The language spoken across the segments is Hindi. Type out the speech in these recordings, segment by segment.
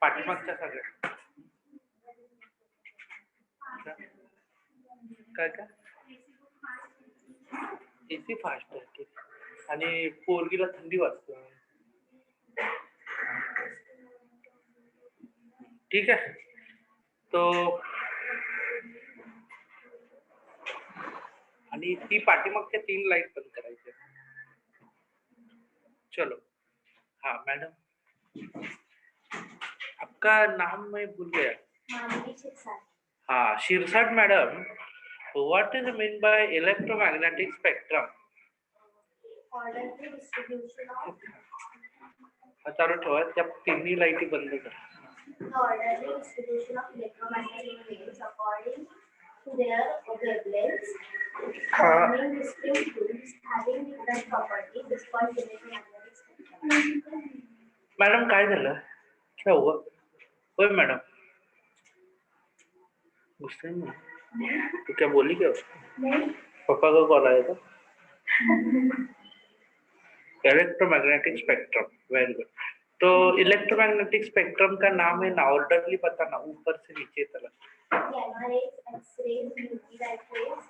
पाठीमागच्या सगळ्या काय काय एसी फास्ट आहे आणि पोरगीला थंडी वाजते. ठीक है तो आणि ती पाठीमागच्या 3 लाईट बंद करायचे. चलो हाँ मैडम आपका नाम मैं भूल गया. हाँ Shirsat madam, what is mean by electromagnetic spectrum? Orderly distribution of चालू ठेवा त्या तिन्ही लाईटी बंद करा. the orderly distribution of electromagnetic waves according to their wavelengths, forming distinct groups having different properties is called electromagnetic spectrum. Madam काय झालं? क्या हुआ? ओए मैडम गुस्से में तो क्या बोली क्या? नहीं. पापा का कॉल आया था. Electromagnetic spectrum, very good. तो इलेक्ट्रोमैग्नेटिक स्पेक्ट्रम का नाम है ना, ऑर्डरली बताना ऊपर से नीचे तक. Gamma rays, X-rays, UV light rays,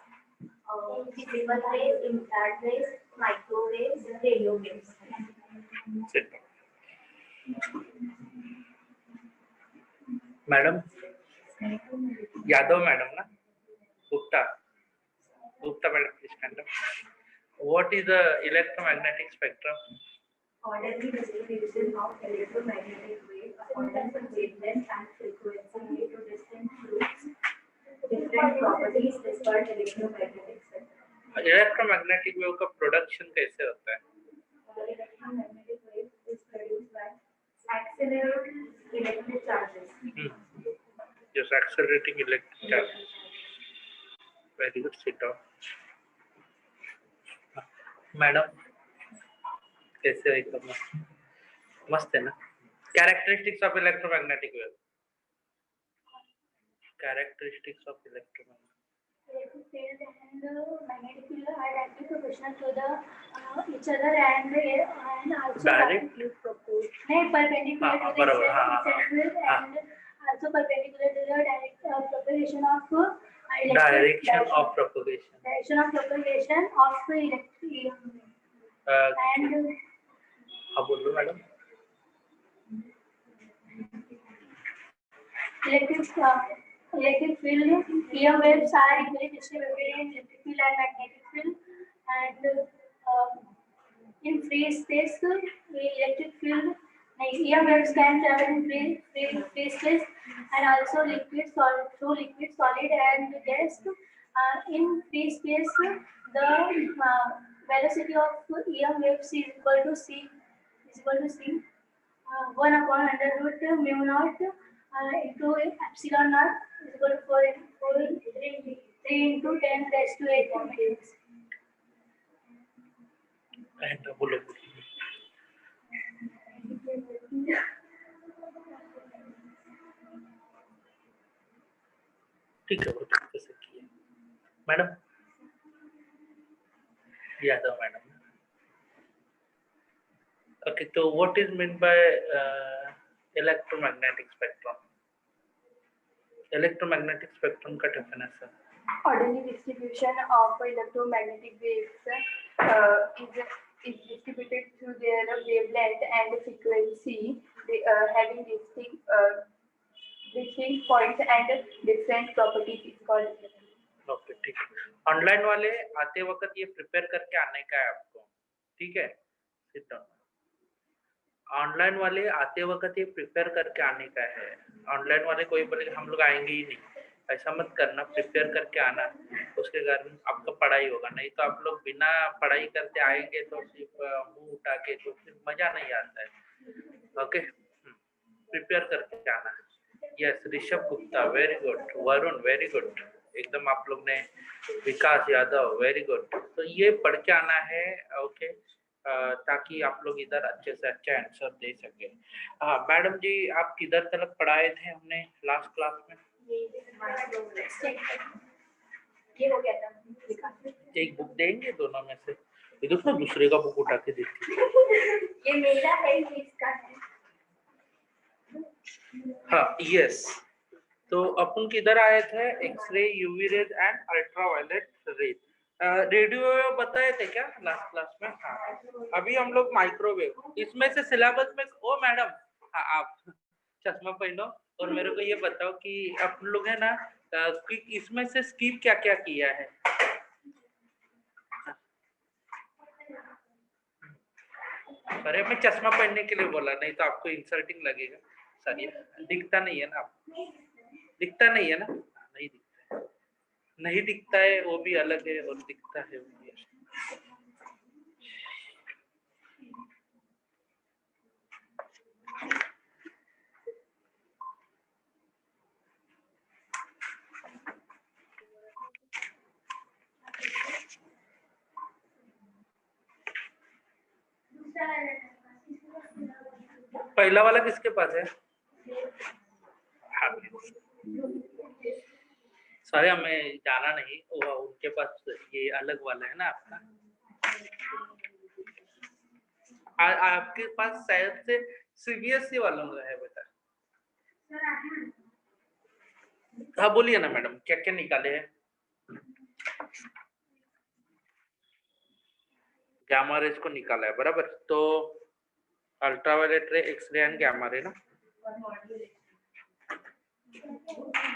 visible rays, infrared rays, microwaves, radio waves. Madam Yadav madam ना, Gupta madam please stand up. What is the electromagnetic spectrum? Orderly distribution of electromagnetic waves according to wavelength and frequency due to distinct groups, different properties is called electromagnetic spectrum. Electromagnetic wave का प्रोडक्शन कैसे होता है? Electromagnetic wave is produced by accelerated electric charges. Just accelerating electric charges. Very good. Sit down. Madam कैसे एकदम मस्त है ना. Characteristics of electromagnetic wave. Characteristics of electromagnetic Electric field and magnetic field are directly proportional to the each other and also Directly perpendicular to the electric field and also perpendicular to the propagation of direction of propagation. Direction of propagation of electric and हाँ बोलो madam. Electric field, EM waves are equally distributed in electric field and magnetic field, and in free space, electric field, EM waves can travel in free space, and also liquid, solid, through liquid, solid, and gas. In free space, the velocity of EM waves is equal to c 1 upon under root mu naught into epsilon naught is equal to 3 into 10 raised to 8 meters. And बोलो. ठीक है वो कैसे किया madam? Yadav madam. Okay, so what is meant by electromagnetic spectrum? Electromagnetic spectrum का definition. Orderly distribution of electromagnetic waves is distributed through their wavelength and frequency, having distinct points and different properties is called. Okay, ठीक है. ऑनलाइन वाले आते वक्त ये प्रिपेयर करके आने का है आपको. ठीक है, सिट डाउन. ऑनलाइन वाले आते वक्त ये प्रिपेयर करके आने का है. ऑनलाइन वाले कोई बोले हम लोग आएंगे ही नहीं, ऐसा मत करना. प्रिपेयर करके आना, उसके कारण आपका पढ़ाई होगा. नहीं तो आप लोग बिना पढ़ाई करते आएंगे तो सिर्फ मुंह उठा के तो फिर मजा नहीं आता है. ओके, प्रिपेयर करके आना. Yes, Rishabh Gupta very good. Varun very good. एकदम आप लोग ने. विकास यादव वेरी गुड. तो ये पढ़ के आना है. ओके, ताकि आप लोग इधर अच्छे से अच्छा आंसर दे सके. हाँ मैडम जी, आप किधर तक पढ़ाए थे हमने लास्ट क्लास में? ये हो गया था. एक बुक देंगे दोनों में से. ये देखो दूसरे का बुक उठा के देती. ये मेरा है, ये इसका है. हाँ यस, तो अपन किधर आए थे? X-ray, UV rays and ultraviolet rays. Radio बताए थे क्या लास्ट क्लास में? हाँ, अभी हम लोग माइक्रोवेव, इसमें से सिलेबस में, ओ मैडम, हाँ आप चश्मा पहनो और मेरे को ये बताओ कि अपन लोग है ना, कि इसमें से स्किप क्या क्या किया है? अरे मैं चश्मा पहनने के लिए बोला, नहीं तो आपको इंसल्टिंग लगेगा। सॉरी, दिखता नहीं है ना आपको? दिखता नहीं है ना? नहीं दिखता है, नहीं दिखता है वो भी अलग है और दिखता है वो भी अलग। पहला वाला किसके पास है? सॉरी हमें जाना नहीं, वो उनके पास ये अलग वाला है ना आपका। आपके पास शायद से सीबीएसई वालों का है बेटा। हाँ बोलिए ना मैडम, क्या क्या निकाले हैं? गामा रेज को निकाला है, बराबर। तो अल्ट्रावायलेट रे, एक्सरे एंड गामा रे ना,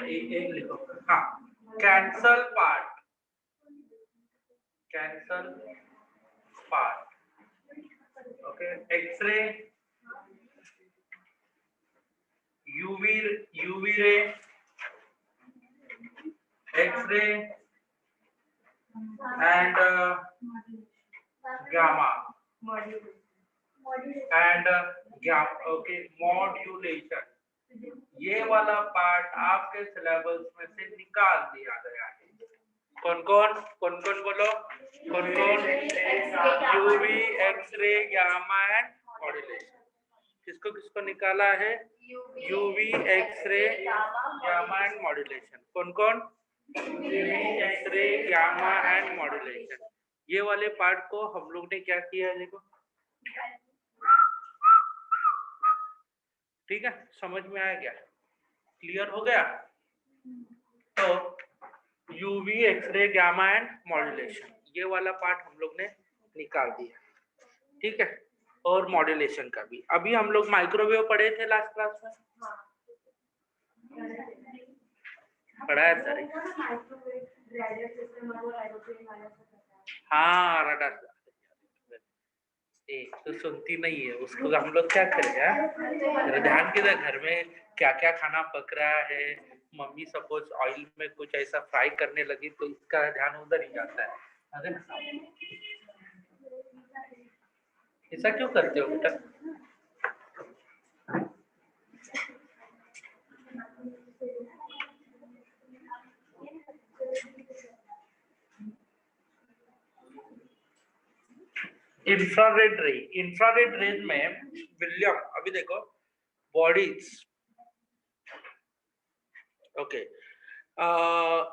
एक लिखो। हाँ, cancel part, cancel part, okay. X-ray, UV ray, X-ray and gamma and okay modulation, ये वाला पार्ट आपके सिलेबस में से निकाल दिया गया है। कौन कौन बोलो, कौन UV, X-ray, gamma and modulation. किसको किसको निकाला है? UV, X-ray, gamma and modulation. कौन UV, X-ray, gamma and modulation. ये वाले पार्ट को हम लोग ने क्या किया है, देखो। ठीक है, समझ में आया क्या? क्लियर हो गया? तो UV, X-ray, gamma and modulation, ये वाला पार्ट हम लोग ने निकाल दिया, ठीक है। और मॉड्यूलेशन का भी अभी हम लोग माइक्रोवेव पढ़े थे लास्ट क्लास में, पढ़ा है सर? हाँ रडार, तो सुनती नहीं है उसको, हम लोग क्या करें? ध्यान किधर, घर में क्या क्या खाना पक रहा है, मम्मी सपोज ऑयल में कुछ ऐसा फ्राई करने लगी तो इसका ध्यान उधर ही जाता है। ऐसा क्यों करते हो बेटा? इंफ्रारेड रे, इंफ्रारेड रेज में विलियम, अभी देखो बॉडीज, ओके।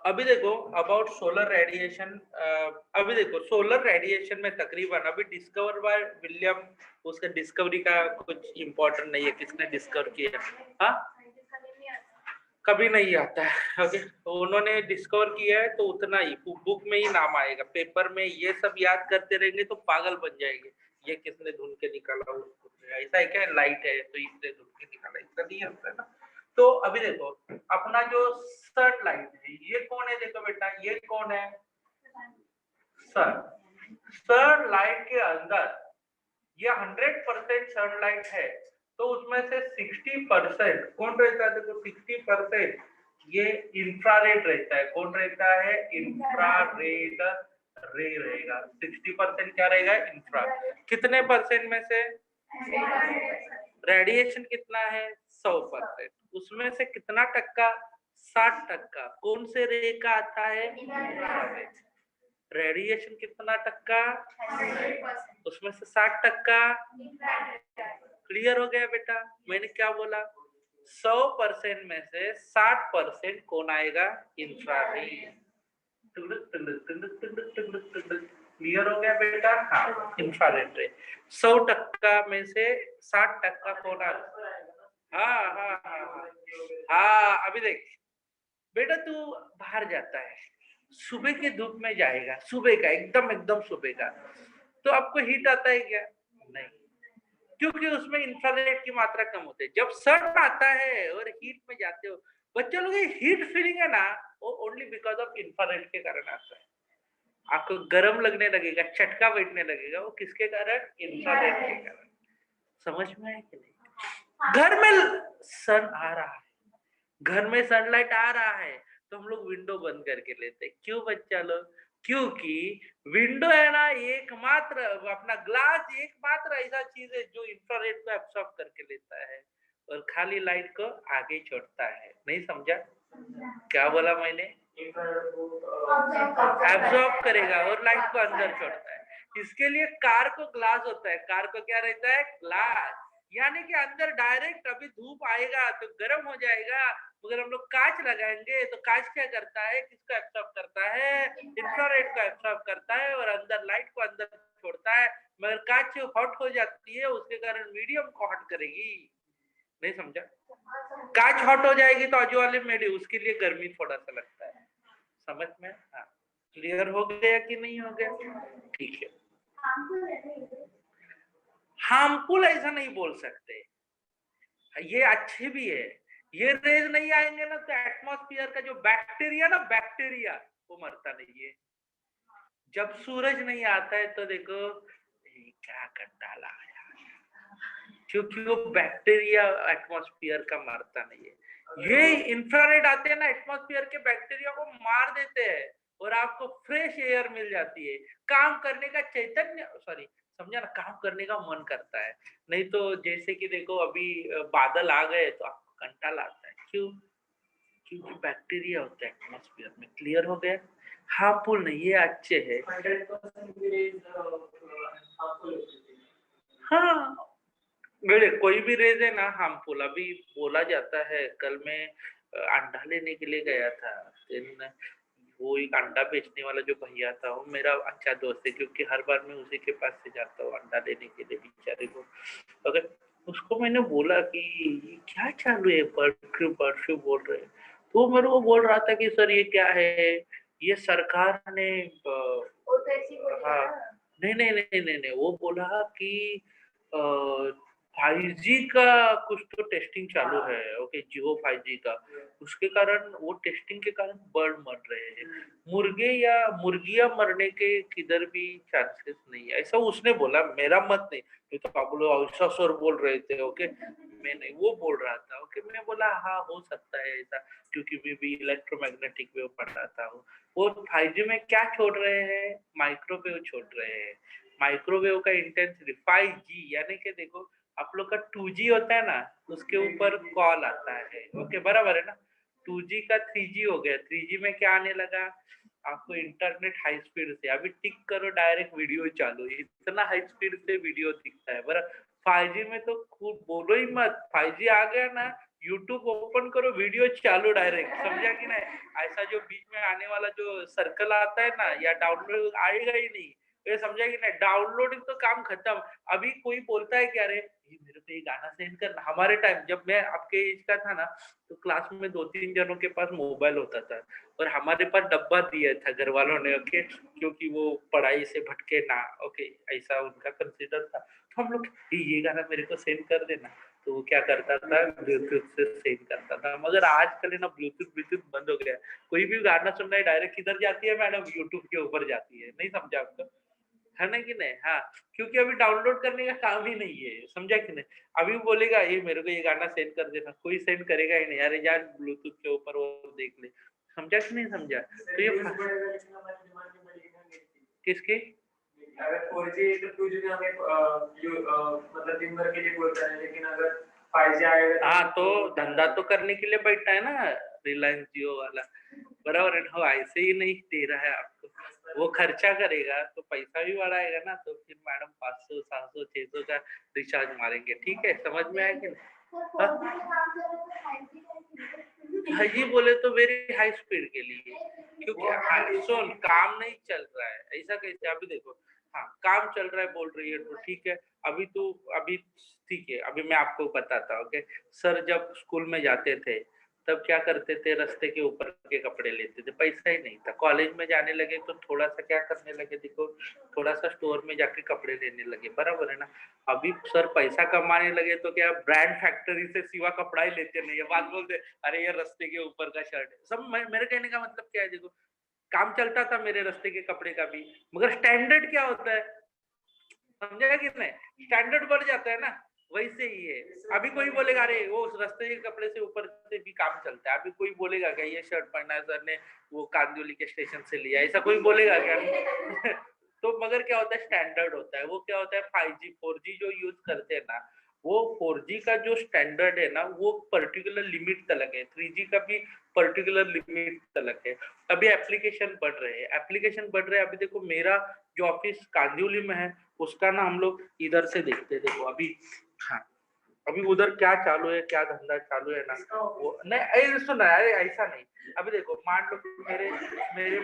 अभी देखो अबाउट सोलर रेडिएशन, अभी देखो सोलर रेडिएशन में तकरीबन अभी डिस्कवर बाय विलियम, उसका डिस्कवरी का कुछ इम्पोर्टेंट नहीं है, किसने डिस्कवर किया? हाँ, कभी नहीं आता है, ओके। तो उन्होंने डिस्कवर किया है तो उतना ही बुक में ही नाम आएगा, पेपर में ये सब याद करते रहेंगे तो पागल बन जाएंगे। ये किसने ढूंढ के निकाला, उसको ऐसा है क्या? लाइट है तो इसने ढूंढ के निकाला, इसका नहीं होता है ना। तो अभी देखो अपना जो सर्च लाइट है, ये कौन है? देखो बेटा, ये कौन है? सन लाइट के अंदर ये 100% सनलाइट है, तो उसमें से 60% कौन रहता है? देखो 60% ये इंफ्रारेड रहता है। कौन रहता है? इंफ्रारेड रे रहेगा। 60% क्या रहेगा? इंफ्रा। कितने परसेंट में से? रेडिएशन कितना है? 100%। उसमें से कितना टक्का? 60%। कौन से रे का आता है? इंफ्रारेड। रेडिएशन कितना टक्का? 100%। उसमें से 60%। क्लियर हो गया बेटा? मैंने क्या बोला? 100% में से 60% कौन आएगा? इंफ्रारेड। क्लियर हो गया बेटा? हाँ, इंफ्रारेड रे। 100% में से 60% कौन आएगा? हाँ हाँ हाँ हाँ हाँ, अभी देख बेटा, तू बाहर जाता है, सुबह की धूप में जाएगा, सुबह का एकदम एकदम सुबह का, तो आपको हीट आता है क्या? नहीं, क्योंकि उसमें इंफ्रारेड की मात्रा कम होती है। जब सन आता है और हीट में जाते हो, बच्चे लोग ये हीट फीलिंग है ना, वो ओनली बिकॉज ऑफ इंफ्रारेड के कारण आता है। आपको गर्म लगने लगेगा, चटका बैठने लगेगा, वो किसके कारण? इंफ्रारेड के कारण। समझ में आया कि नहीं? घर में सन आ रहा है, घर में सनलाइट आ रहा है, तो हम लोग विंडो बंद करके लेते हैं। क्यों बच्चा लोग? क्योंकि विंडो है ना, एकमात्र अपना ग्लास एकमात्र ऐसा चीज है जो इंफ्रारेड को एब्सॉर्ब करके लेता है और खाली लाइट को आगे छोड़ता है। नहीं समझा क्या बोला मैंने? एब्सॉर्ब करेगा और लाइट को अंदर छोड़ता है। इसके लिए कार को ग्लास होता है, कार को क्या रहता है? ग्लास। यानी कि अंदर डायरेक्ट अभी धूप आएगा तो गर्म हो जाएगा, मगर हम लोग कांच लगाएंगे तो कांच क्या करता है? किसको एब्सॉर्ब करता है? इंफ्रारेड को एब्सॉर्ब करता है और अंदर लाइट को अंदर छोड़ता है। मगर कांच हॉट हो जाती है, उसके कारण मीडियम को हॉट करेगी। नहीं समझा? कांच हॉट हो जाएगी तो आजू वाले मीडियम, उसके लिए गर्मी थोड़ा सा लगता है। समझ में? हाँ, क्लियर हो गया कि नहीं हो गया? ठीक है। हार्मफुल ऐसा नहीं बोल सकते, ये अच्छे भी है। ये रेज नहीं आएंगे ना तो एटमॉस्फेयर का जो बैक्टीरिया ना, बैक्टीरिया वो मरता नहीं है। जब सूरज नहीं आता है तो देखो ये क्या कर डाला है, क्योंकि वो बैक्टीरिया एटमॉस्फेयर का मरता नहीं है। ये इंफ्रारेड आते हैं ना, एटमॉस्फेयर के बैक्टीरिया को मार देते हैं और आपको फ्रेश एयर मिल जाती है। काम करने का चैतन्य, सॉरी, समझा ना, काम करने का मन करता है। नहीं तो जैसे कि देखो अभी बादल आ गए तो आपको कंटाला आता है। क्यों? क्योंकि बैक्टीरिया होता है एटमॉस्फेयर में। क्लियर हो गया? हार्मफुल नहीं, ये अच्छे है। 100% भी रेज हार्मफुल होती है। हाँ, मेरे कोई भी रेज है ना हार्मफुल। अभी बोला जाता है, कल मैं अंडा लेने के लिए गया था, देन वो एक अंडा बेचने वाला जो भैया था वो मेरा अच्छा दोस्त है, क्योंकि हर बार मैं उसी के पास से जाता हूँ अंडा लेने के लिए। बेचारे को अगर उसको मैंने बोला कि ये क्या चालू है, बर्ड फ्लू बोल रहे हैं, तो वो मेरे को बोल रहा था कि सर ये क्या है, ये सरकार ने वो तो ऐसी बोली हाँ, ना। नहीं नहीं नहीं नहीं नहीं, वो बोला कि 5G का कुछ तो टेस्टिंग चालू है। ओके, जियो 5G का, उसके कारण वो टेस्टिंग के कारण बर्ड मर रहे हैं। मुर्गे या मुर्गियां मरने के किधर भी चांसेस नहीं है, ऐसा उसने बोला, मेरा मत नहीं। ये तो आप लोग ऐसा सर बोल रहे थे। ओके, मैं नहीं, वो बोल रहा था। ओके, मैं बोला हाँ हो सकता है ऐसा, क्योंकि मैं भी इलेक्ट्रोमैग्नेटिक वेव पढ़ रहा था। वो 5G में क्या छोड़ रहे हैं? माइक्रोवेव छोड़ रहे हैं। माइक्रोवेव का इंटेंसिटी 5G, यानी कि देखो आप लोग का 2G होता है ना, उसके ऊपर कॉल आता है। ओके, बराबर है ना? 2G का 3G हो गया। 3G में क्या आने लगा? आपको इंटरनेट हाई स्पीड से, अभी टिक करो डायरेक्ट वीडियो चालू, इतना हाई स्पीड से वीडियो दिखता है। बराबर, 5G में तो खूब बोलो ही मत। 5G आ गया ना, यूट्यूब ओपन करो, वीडियो चालू डायरेक्ट। समझा कि नहीं? ऐसा जो बीच में आने वाला जो सर्कल आता है ना, या डाउनलोड आएगा ही नहीं। ये समझा कि नहीं? डाउनलोडिंग तो काम खत्म। अभी कोई बोलता है कि अरे ये मेरे को ये गाना सेंड करना। हमारे टाइम जब मैं आपके एज का था ना, तो क्लास में 2-3 जनों के पास मोबाइल होता था और हमारे पास डब्बा दिया था घर वालों ने। ओके, क्योंकि वो पढ़ाई से भटके ना। ओके, ऐसा उनका कंसिडर था। तो हम लोग ये गाना मेरे को सेंड कर देना, तो वो क्या करता था, ब्लूटूथ से सेंड करता था। मगर आजकल है ना, ब्लूटूथ बंद हो गया। कोई भी गाना सुनना है डायरेक्ट किधर जाती है मैडम? यूट्यूब के ऊपर जाती है। नहीं समझा आपको? है ना कि नहीं? हाँ, क्योंकि अभी डाउनलोड करने का काम ही नहीं है। समझा कि नहीं? अभी बोलेगा ये मेरे को ये गाना सेंड कर देना, कोई सेंड करेगा ही नहीं। अरे जा ब्लूटूथ के ऊपर वो देख ले। समझा कि नहीं समझा? तो ये किसकी? अगर 4G तो 2G में हमें मतलब दिन भर के लिए बोलता है, लेकिन अगर 5G आएगा हाँ, तो धंधा तो करने के लिए बैठा है ना रिलायंस जियो वाला। बराबर है ना? वो ऐसे ही नहीं दे रहा है आपको, वो खर्चा करेगा तो पैसा भी बढ़ाएगा ना, तो फिर मैडम 500 700 600 का रिचार्ज मारेंगे। ठीक है, समझ में आया कि नहीं? हाँ जी, बोले तो वेरी हाई स्पीड के लिए, क्योंकि सुन काम नहीं चल रहा है। ऐसा कैसे? अभी देखो हाँ काम चल रहा है बोल रही है तो ठीक है। अभी ठीक है, अभी मैं आपको बताता हूँ। ओके, सर जब स्कूल में जाते थे तब क्या करते थे, रास्ते के ऊपर के कपड़े लेते थे, पैसा ही नहीं था। कॉलेज में जाने लगे तो थोड़ा सा क्या करने लगे, देखो थोड़ा सा स्टोर में जाके कपड़े लेने लगे, बराबर है ना। अभी सर पैसा कमाने लगे तो क्या ब्रांड फैक्ट्री से सिवा कपड़ा ही लेते नहीं है, बात बोलते अरे ये रास्ते के ऊपर का शर्ट है सब। मेरे कहने का मतलब क्या है, देखो काम चलता था मेरे रास्ते के कपड़े का भी, मगर स्टैंडर्ड क्या होता है, समझा कि नहीं, स्टैंडर्ड बढ़ जाता है ना। वैसे ही है, अभी कोई बोलेगा अरे वो रास्ते के कपड़े से ऊपर से भी काम चलता है, अभी कोई बोलेगा क्या ये शर्ट पहना है सर ने वो कांदिवली के स्टेशन से लिया, ऐसा कोई बोलेगा क्या? तो मगर क्या होता है, स्टैंडर्ड होता है। वो क्या होता है 5G 4G जो यूज करते हैं ना, वो 4G का जो स्टैंडर्ड है ना वो पर्टिकुलर लिमिट तक है, 3G का भी पर्टिकुलर लिमिट तक है। अभी एप्लीकेशन बढ़ रहे हैं। अभी देखो मेरा जो ऑफिस कांदिवली में है उसका ना हम लोग इधर से देखते, देखो अभी, हाँ अभी उधर क्या चालू है, क्या धंधा चालू है ना, वो नहीं सुना, अरे ऐसा नहीं। अभी देखो मान लो मेरे मेरे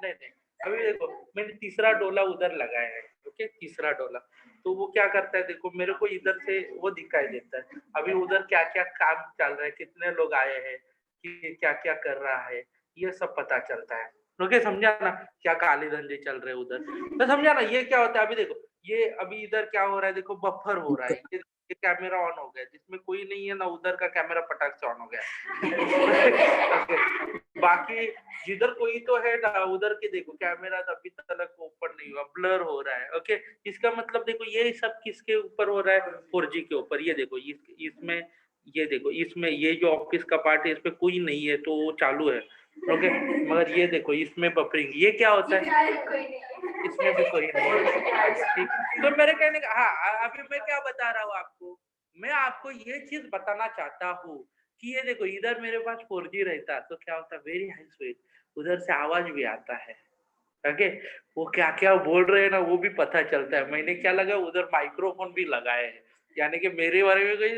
नहीं, अभी देखो मैंने तीसरा डोला उधर लगाया है, ओके तीसरा डोला, तो वो क्या करता है, देखो मेरे को इधर से वो दिखाई देता है अभी उधर क्या क्या काम चल रहा है, कितने लोग आए हैं, कि क्या क्या कर रहा है, ये सब पता चलता है। ओके समझा ना, क्या काले धंधे चल रहे हैं उधर, तो समझा ना। ये क्या होता है, अभी देखो ये अभी इधर क्या हो रहा है, देखो बफर हो रहा है, ये कैमरा ऑन हो गया, जिसमें कोई नहीं है ना उधर का कैमरा पटाख से ऑन हो गया। okay. बाकी जिधर कोई तो है ना उधर के देखो कैमरा अभी तक ओपन नहीं हुआ, ब्लर हो रहा है। ओके, इसका मतलब देखो ये सब किसके ऊपर हो रहा है, 4G के ऊपर। ये देखो इसमें ये देखो इसमें ये जो ऑफिस का पार्ट है इसमें कोई नहीं है तो वो चालू है। ओके, मगर ये देखो इसमें बफरिंग, ये क्या होता है, इसमें भी कोई नहीं है। ठीक, तो मेरे कहने का हाँ, अभी मैं क्या बता रहा हूँ आपको, मैं आपको ये चीज बताना चाहता हूँ कि ये देखो इधर मेरे पास 4G रहता तो क्या होता, वेरी हाई स्पीड, उधर से आवाज भी आता है। ओके, वो क्या क्या बोल रहे हैं ना वो भी पता चलता है। मैंने क्या लगा उधर माइक्रोफोन भी लगाए हैं, यानी कि मेरे बारे में कोई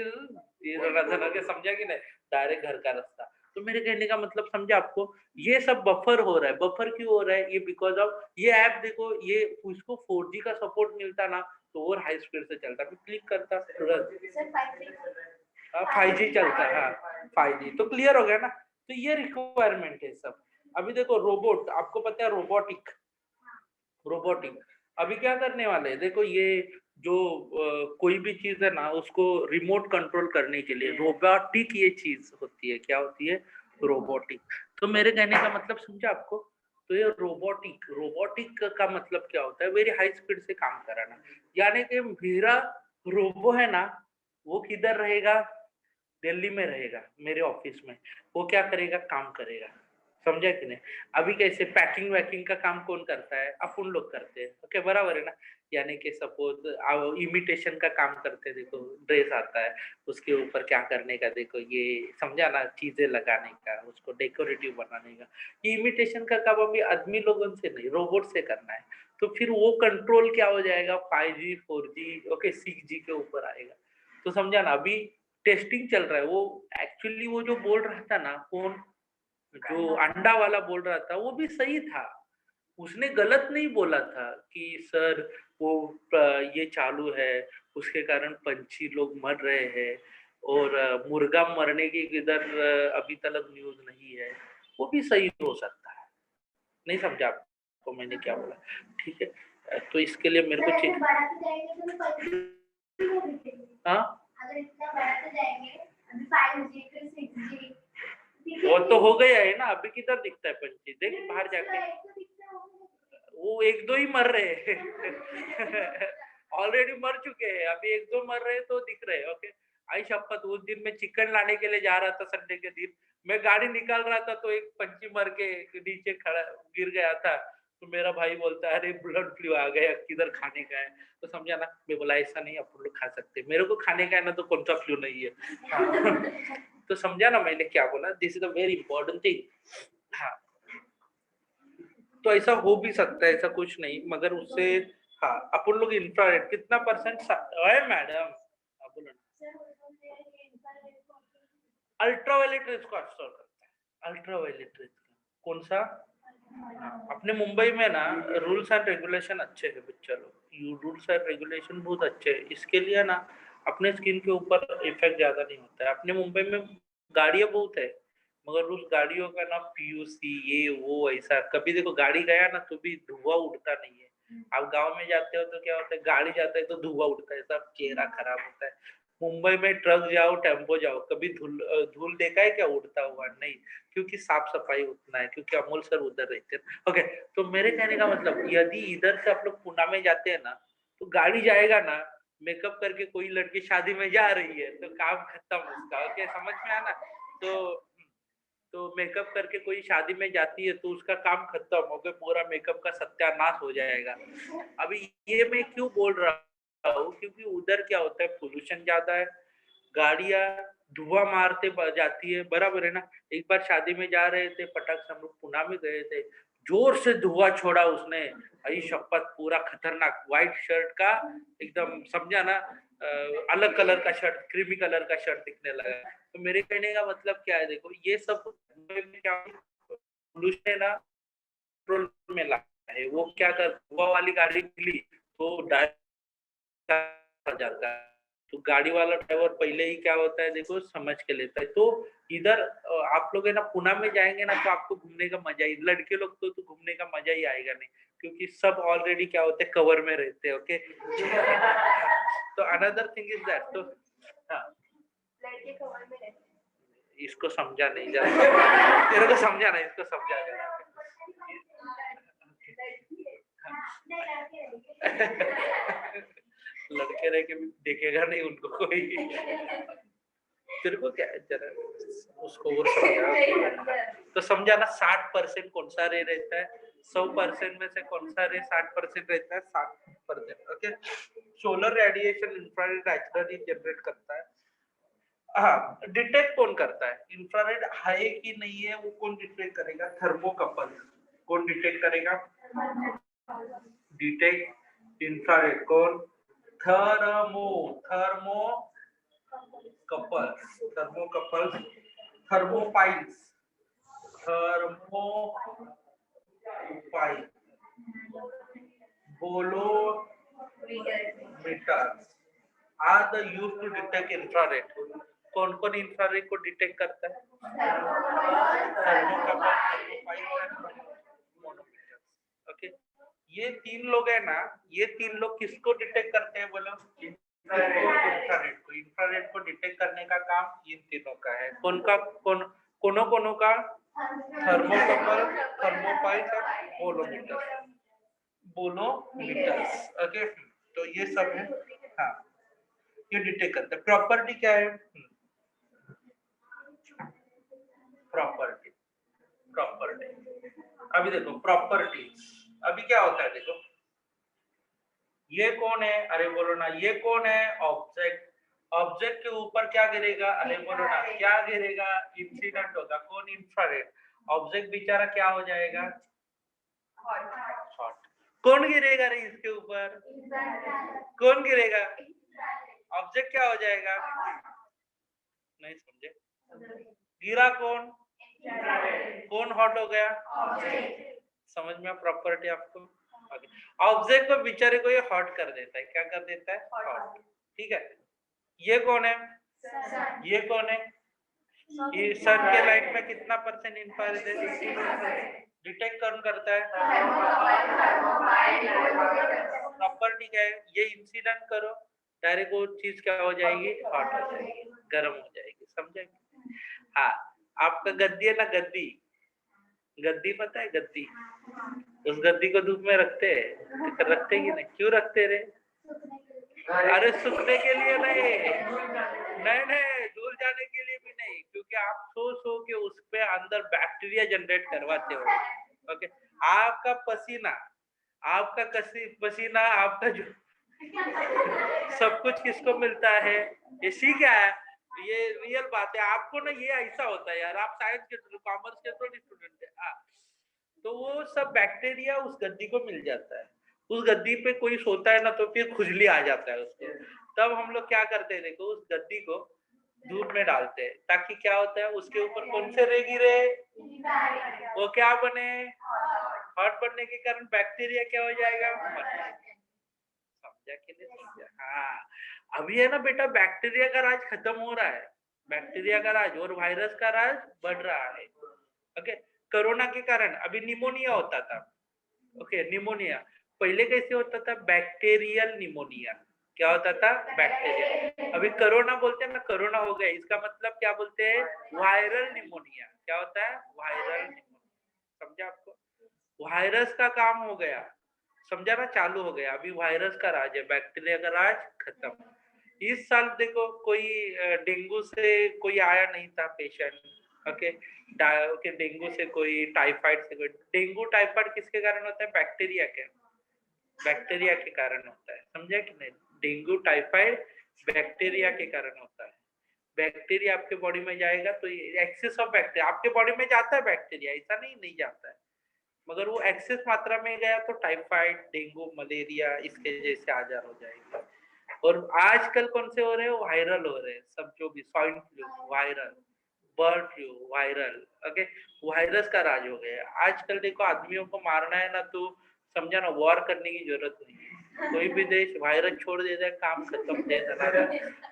ये लगा के समझा कि नहीं, डायरेक्ट घर का रास्ता। तो मेरे कहने का मतलब समझा आपको, ये सब बफर हो रहा है। बफर क्यों हो रहा है, ये बिकॉज ऑफ ये ऐप देखो, ये उसको 4G का सपोर्ट मिलता ना तो और हाई स्पीड से चलता, मैं क्लिक करता तुरंत। हाँ 5G चलता है, हाँ 5G तो क्लियर हो गया ना। तो ये रिक्वायरमेंट है सब। अभी देखो रोबोट, आपको पता है रोबोटिक अभी क्या करने वाले हैं, देखो ये जो कोई भी चीज है ना उसको रिमोट कंट्रोल करने के लिए रोबोटिक ये चीज होती है, क्या होती है, रोबोटिक। तो मेरे कहने का मतलब समझा आपको, तो ये रोबोटिक का मतलब क्या होता है, वेरी हाई स्पीड से काम कराना। यानी कि मेरा रोबो है ना वो किधर रहेगा, दिल्ली में रहेगा मेरे ऑफिस में, वो क्या करेगा, काम करेगा, समझा कि नहीं। अभी कैसे पैकिंग वैकिंग का काम कौन करता है, अपन लोग करते हैं। ओके बराबर है ना, यानी कि सपोज इमिटेशन का काम करते हैं, देखो ड्रेस आता है उसके ऊपर क्या करने का, देखो ये समझा ना, चीजें लगाने का, उसको डेकोरेटिव बनाने का। ये इमिटेशन का काम अभी आदमी लोगों से नहीं, रोबोट से करना है। तो फिर वो कंट्रोल क्या हो जाएगा, 5G 4G ओके 6G के ऊपर आएगा। तो समझा ना, अभी टेस्टिंग चल रहा है। वो एक्चुअली वो जो बोल रहा था ना, कौन जो अंडा वाला बोल रहा था वो भी सही था, उसने गलत नहीं बोला था कि सर वो ये चालू है उसके कारण पंछी लोग मर रहे हैं और मुर्गा मरने की इधर अभी तक न्यूज नहीं है, वो भी सही हो सकता है। नहीं समझा आपको मैंने क्या बोला, ठीक है। तो इसके लिए मेरे को हाँ अगर इतना बढ़ाते जाएंगे, अभी 5G फिर 6G, वो तो हो गया है ना, अभी किधर दिखता है पंछी, देख बाहर जाके, वो एक दो ही मर रहे हैं। ऑलरेडी मर चुके हैं, अभी एक दो मर रहे हैं तो दिख रहे हैं। ओके, आई शपथ उस दिन मैं चिकन लाने के लिए जा रहा था संडे के दिन, मैं गाड़ी निकाल रहा था तो एक पंछी मर के नीचे खड़ा गिर गया था। तो मेरा भाई बोलता है अरे ब्लड फ्लू आ गया, किधर खाने का है। तो समझा ना, मैं बोला ऐसा नहीं, अपन लोग खा सकते, मेरे को खाने का है ना तो कौन सा फ्लू नहीं है। हाँ। तो समझा ना मैंने क्या बोला, this is a very important thing. हाँ, तो ऐसा हो भी सकता है, ऐसा कुछ नहीं, मगर उससे हाँ अपन लोग इंफ्रारेड कितना परसेंट है मैडम, हाँ बोलो ना। अल्ट्रावायलेट रेज को अब्सॉर्ब करता है, अल्ट्रावायलेट रेज कौन सा, अपने मुंबई में ना रूल्स एंड रेगुलेशन अच्छे हैं चलो, रूल्स एंड रेगुलेशन बहुत अच्छे हैं, इसके लिए ना अपने स्किन के ऊपर इफेक्ट ज्यादा नहीं होता है। अपने मुंबई में गाड़ियां बहुत है, मगर उस गाड़ियों का ना पीयूसी ये वो ऐसा, कभी देखो गाड़ी गया ना तो भी धुआं उड़ता नहीं है। आप गांव में जाते हो तो क्या होता है, गाड़ी जाता है तो धुआं उड़ता है, सब चेहरा खराब होता है। मुंबई में ट्रक जाओ टेम्पो जाओ, कभी धूल देखा है क्या उड़ता हुआ? नहीं, क्योंकि साफ सफाई उतना है, क्योंकि अमोल सर उधर रहते हैं। ओके, तो मेरे कहने का मतलब, यदि इधर से आप लोग पुणे में जाते हैं ना, तो गाड़ी जाएगा ना, मेकअप करके कोई लड़की शादी में जा रही है तो काम खत्म उसका। ओके, समझ में आना? तो मेकअप करके कोई शादी में जाती है तो उसका काम खत्म हो गया, पूरा मेकअप का सत्यानाश हो जाएगा। अभी ये मैं क्यों बोल रहा हूँ, क्योंकि उधर क्या होता है, पोल्यूशन ज्यादा है, गाड़ियां धुआं मारते जाती है, बराबर है ना। एक बार शादी में जा रहे थे, पटाख से हम लोग पुणे में गए थे, जोर से धुआं छोड़ा उसने, आई शपथ, पूरा खतरनाक, व्हाइट शर्ट का एकदम, समझा ना, अलग कलर का शर्ट, क्रीमी कलर का शर्ट दिखने लगा। तो मेरे कहने का मतलब क्या है, देखो ये सब क्या पोल्यूशन है ना, पेट्रोल में ला है, वो क्या कर, धुआं वाली गाड़ी मिली तो जाता है, तो गाड़ी वाला ड्राइवर पहले ही क्या होता है देखो, समझ के लेता है। तो इधर आप लोग है ना पुणे में जाएंगे ना तो आपको घूमने का मजा ही, लड़के लोग तो घूमने का मजा ही आएगा नहीं, क्योंकि सब ऑलरेडी क्या होते हैं, कवर में रहते हैं। ओके, तो अनदर थिंग इज दैट, तो हाँ, लड़के कवर में रहते हैं। इसको समझा नहीं जरा, तेरे को समझा नहीं, इसको समझा जरा। लड़के रह के भी देखेगा नहीं उनको कोई। तेरे को क्या है, जरा उसको और समझा, तो समझा ना, 60% कौन सा रे रहता है, 100% में से कौन सा रे 60% रहता है, 60%। Okay, solar radiation infrared X-ray generate करता है। हाँ, डिटेक्ट कौन करता है, इंफ्रारेड है कि नहीं है वो कौन डिटेक्ट करेगा, थर्मोकपल। कौन डिटेक्ट करेगा, डिटेक्ट इंफ्रारेड कौन, thermocouples, thermocouples, thermopiles, thermopile, bolometers are the use to detect infrared. कौन कौन इंफ्रारेड को डिटेक्ट करता है, thermocouple, thermopile and bolometers. Okay, ये तीन लोग है ना, ये तीन लोग किसको डिटेक्ट करते हैं बोलो, इंफ्रारेड को। इंफ्रारेड को डिटेक्ट करने का काम इन तीनों का है। कौन का, कोनो का, थर्मोकपल, थर्मोपाइल और बोलोमीटर्स। ओके, तो ये सब है, हाँ, ये डिटेक्ट करते हैं। प्रॉपर्टी क्या है, प्रॉपर्टी, प्रॉपर्टी, अभी देखो प्रॉपर्टी, अभी क्या होता है देखो, ये कौन है, अरे बोलो ना, ये कौन है, ऑब्जेक्ट। ऑब्जेक्ट के ऊपर क्या गिरेगा, अरे बोलो ना, क्या गिरेगा, इंसिडेंट होगा, कौन, इंफ्रारेड। ऑब्जेक्ट बेचारा क्या हो जाएगा, हॉट। कौन गिरेगा रे इसके ऊपर, कौन गिरेगा, ऑब्जेक्ट क्या हो जाएगा, नहीं समझे, गिरा कौन, कौन हॉट हो गया, समझ में प्रॉपर्टी आपको। ऑब्जेक्ट को बेचारे को ये हॉट कर देता है, क्या कर देता है, हॉट। ठीक है, ये कौन है, ये कौन है, ये सन के लाइट में कितना % इंफ्रारेड है, डिटेक्ट कौन करता है, प्रॉपर्टी क्या है, ये इंसिडेंट करो, डायरेक्ट वो चीज क्या हो जाएगी, हॉट हो जाएगी, गर्म हो जाएगी, समझे। हाँ, आपका गद्दी है ना, गद्दी, गद्दी पता है, गद्दी, उस गद्दी को धूप में रखते हैं, तो रखते कि नहीं, क्यों रखते रे, अरे सूखने के लिए नहीं, धुल जाने के लिए भी नहीं, क्योंकि आप सो के उस पे अंदर बैक्टीरिया जनरेट करवाते हो। ओके, आपका पसीना, आपका पसीना, आपका जो सब कुछ किसको मिलता है, इसी क्या है, ये रियल बात है। आपको ना ये ऐसा होता है यार, आप साइंस के कॉमर्स के थोड़ी स्टूडेंट है, तो वो सब बैक्टीरिया उस गद्दी को मिल जाता है। उस गद्दी पे कोई सोता है ना तो फिर खुजली आ जाता है उसको, तब हम लोग क्या करते हैं देखो, उस गद्दी को धूप में डालते हैं, ताकि क्या होता है, उसके ऊपर कौन से रे गिरे, वो क्या बने, हॉट बनने के कारण बैक्टीरिया क्या हो जाएगा, मर जाएगा। समझा कि नहीं समझा? हाँ, अभी है ना बेटा, बैक्टीरिया का राज खत्म हो रहा है, बैक्टीरिया का राज और वायरस का राज बढ़ रहा है। ओके, कोरोना के कारण अभी निमोनिया होता था। ओके, निमोनिया पहले कैसे होता था, बैक्टीरियल निमोनिया। क्या होता था, बैक्टीरिया। अभी कोरोना बोलते हैं ना, कोरोना हो गया, इसका मतलब क्या बोलते हैं, वायरल निमोनिया। क्या होता है, वायरल निमोनिया। समझा आपको, वायरस का काम हो गया, समझा ना, चालू हो गया। अभी वायरस का राज है, बैक्टीरिया का राज खत्म। इस साल देखो कोई डेंगू से कोई आया नहीं था पेशेंट। ओके, ओके, डेंगू से कोई, टाइफाइड से कोई। डेंगू टाइफाइड किसके कारण होता है, बैक्टीरिया के, बैक्टीरिया के कारण होता है। समझा कि नहीं, डेंगू टाइफाइड बैक्टीरिया के कारण होता है। बैक्टीरिया आपके बॉडी में जाएगा तो एक्सेस ऑफ बैक्टीरिया आपके बॉडी में जाता है, बैक्टीरिया ऐसा नहीं जाता है, मगर वो एक्सेस मात्रा में गया तो टाइफाइड, डेंगू, मलेरिया इसके जैसे आजार हो जाएंगे। और आजकल कौन से हो रहे हैं, वायरल हो रहे हैं सब, जो भी swine flu viral, bird flu viral. Okay, virus का राज हो गया आजकल। देखो आदमियों को मारना है ना, तो समझा ना, वॉर करने की जरूरत नहीं है। कोई भी देश वायरस छोड़ देता है, काम खत्म, देश हमारा।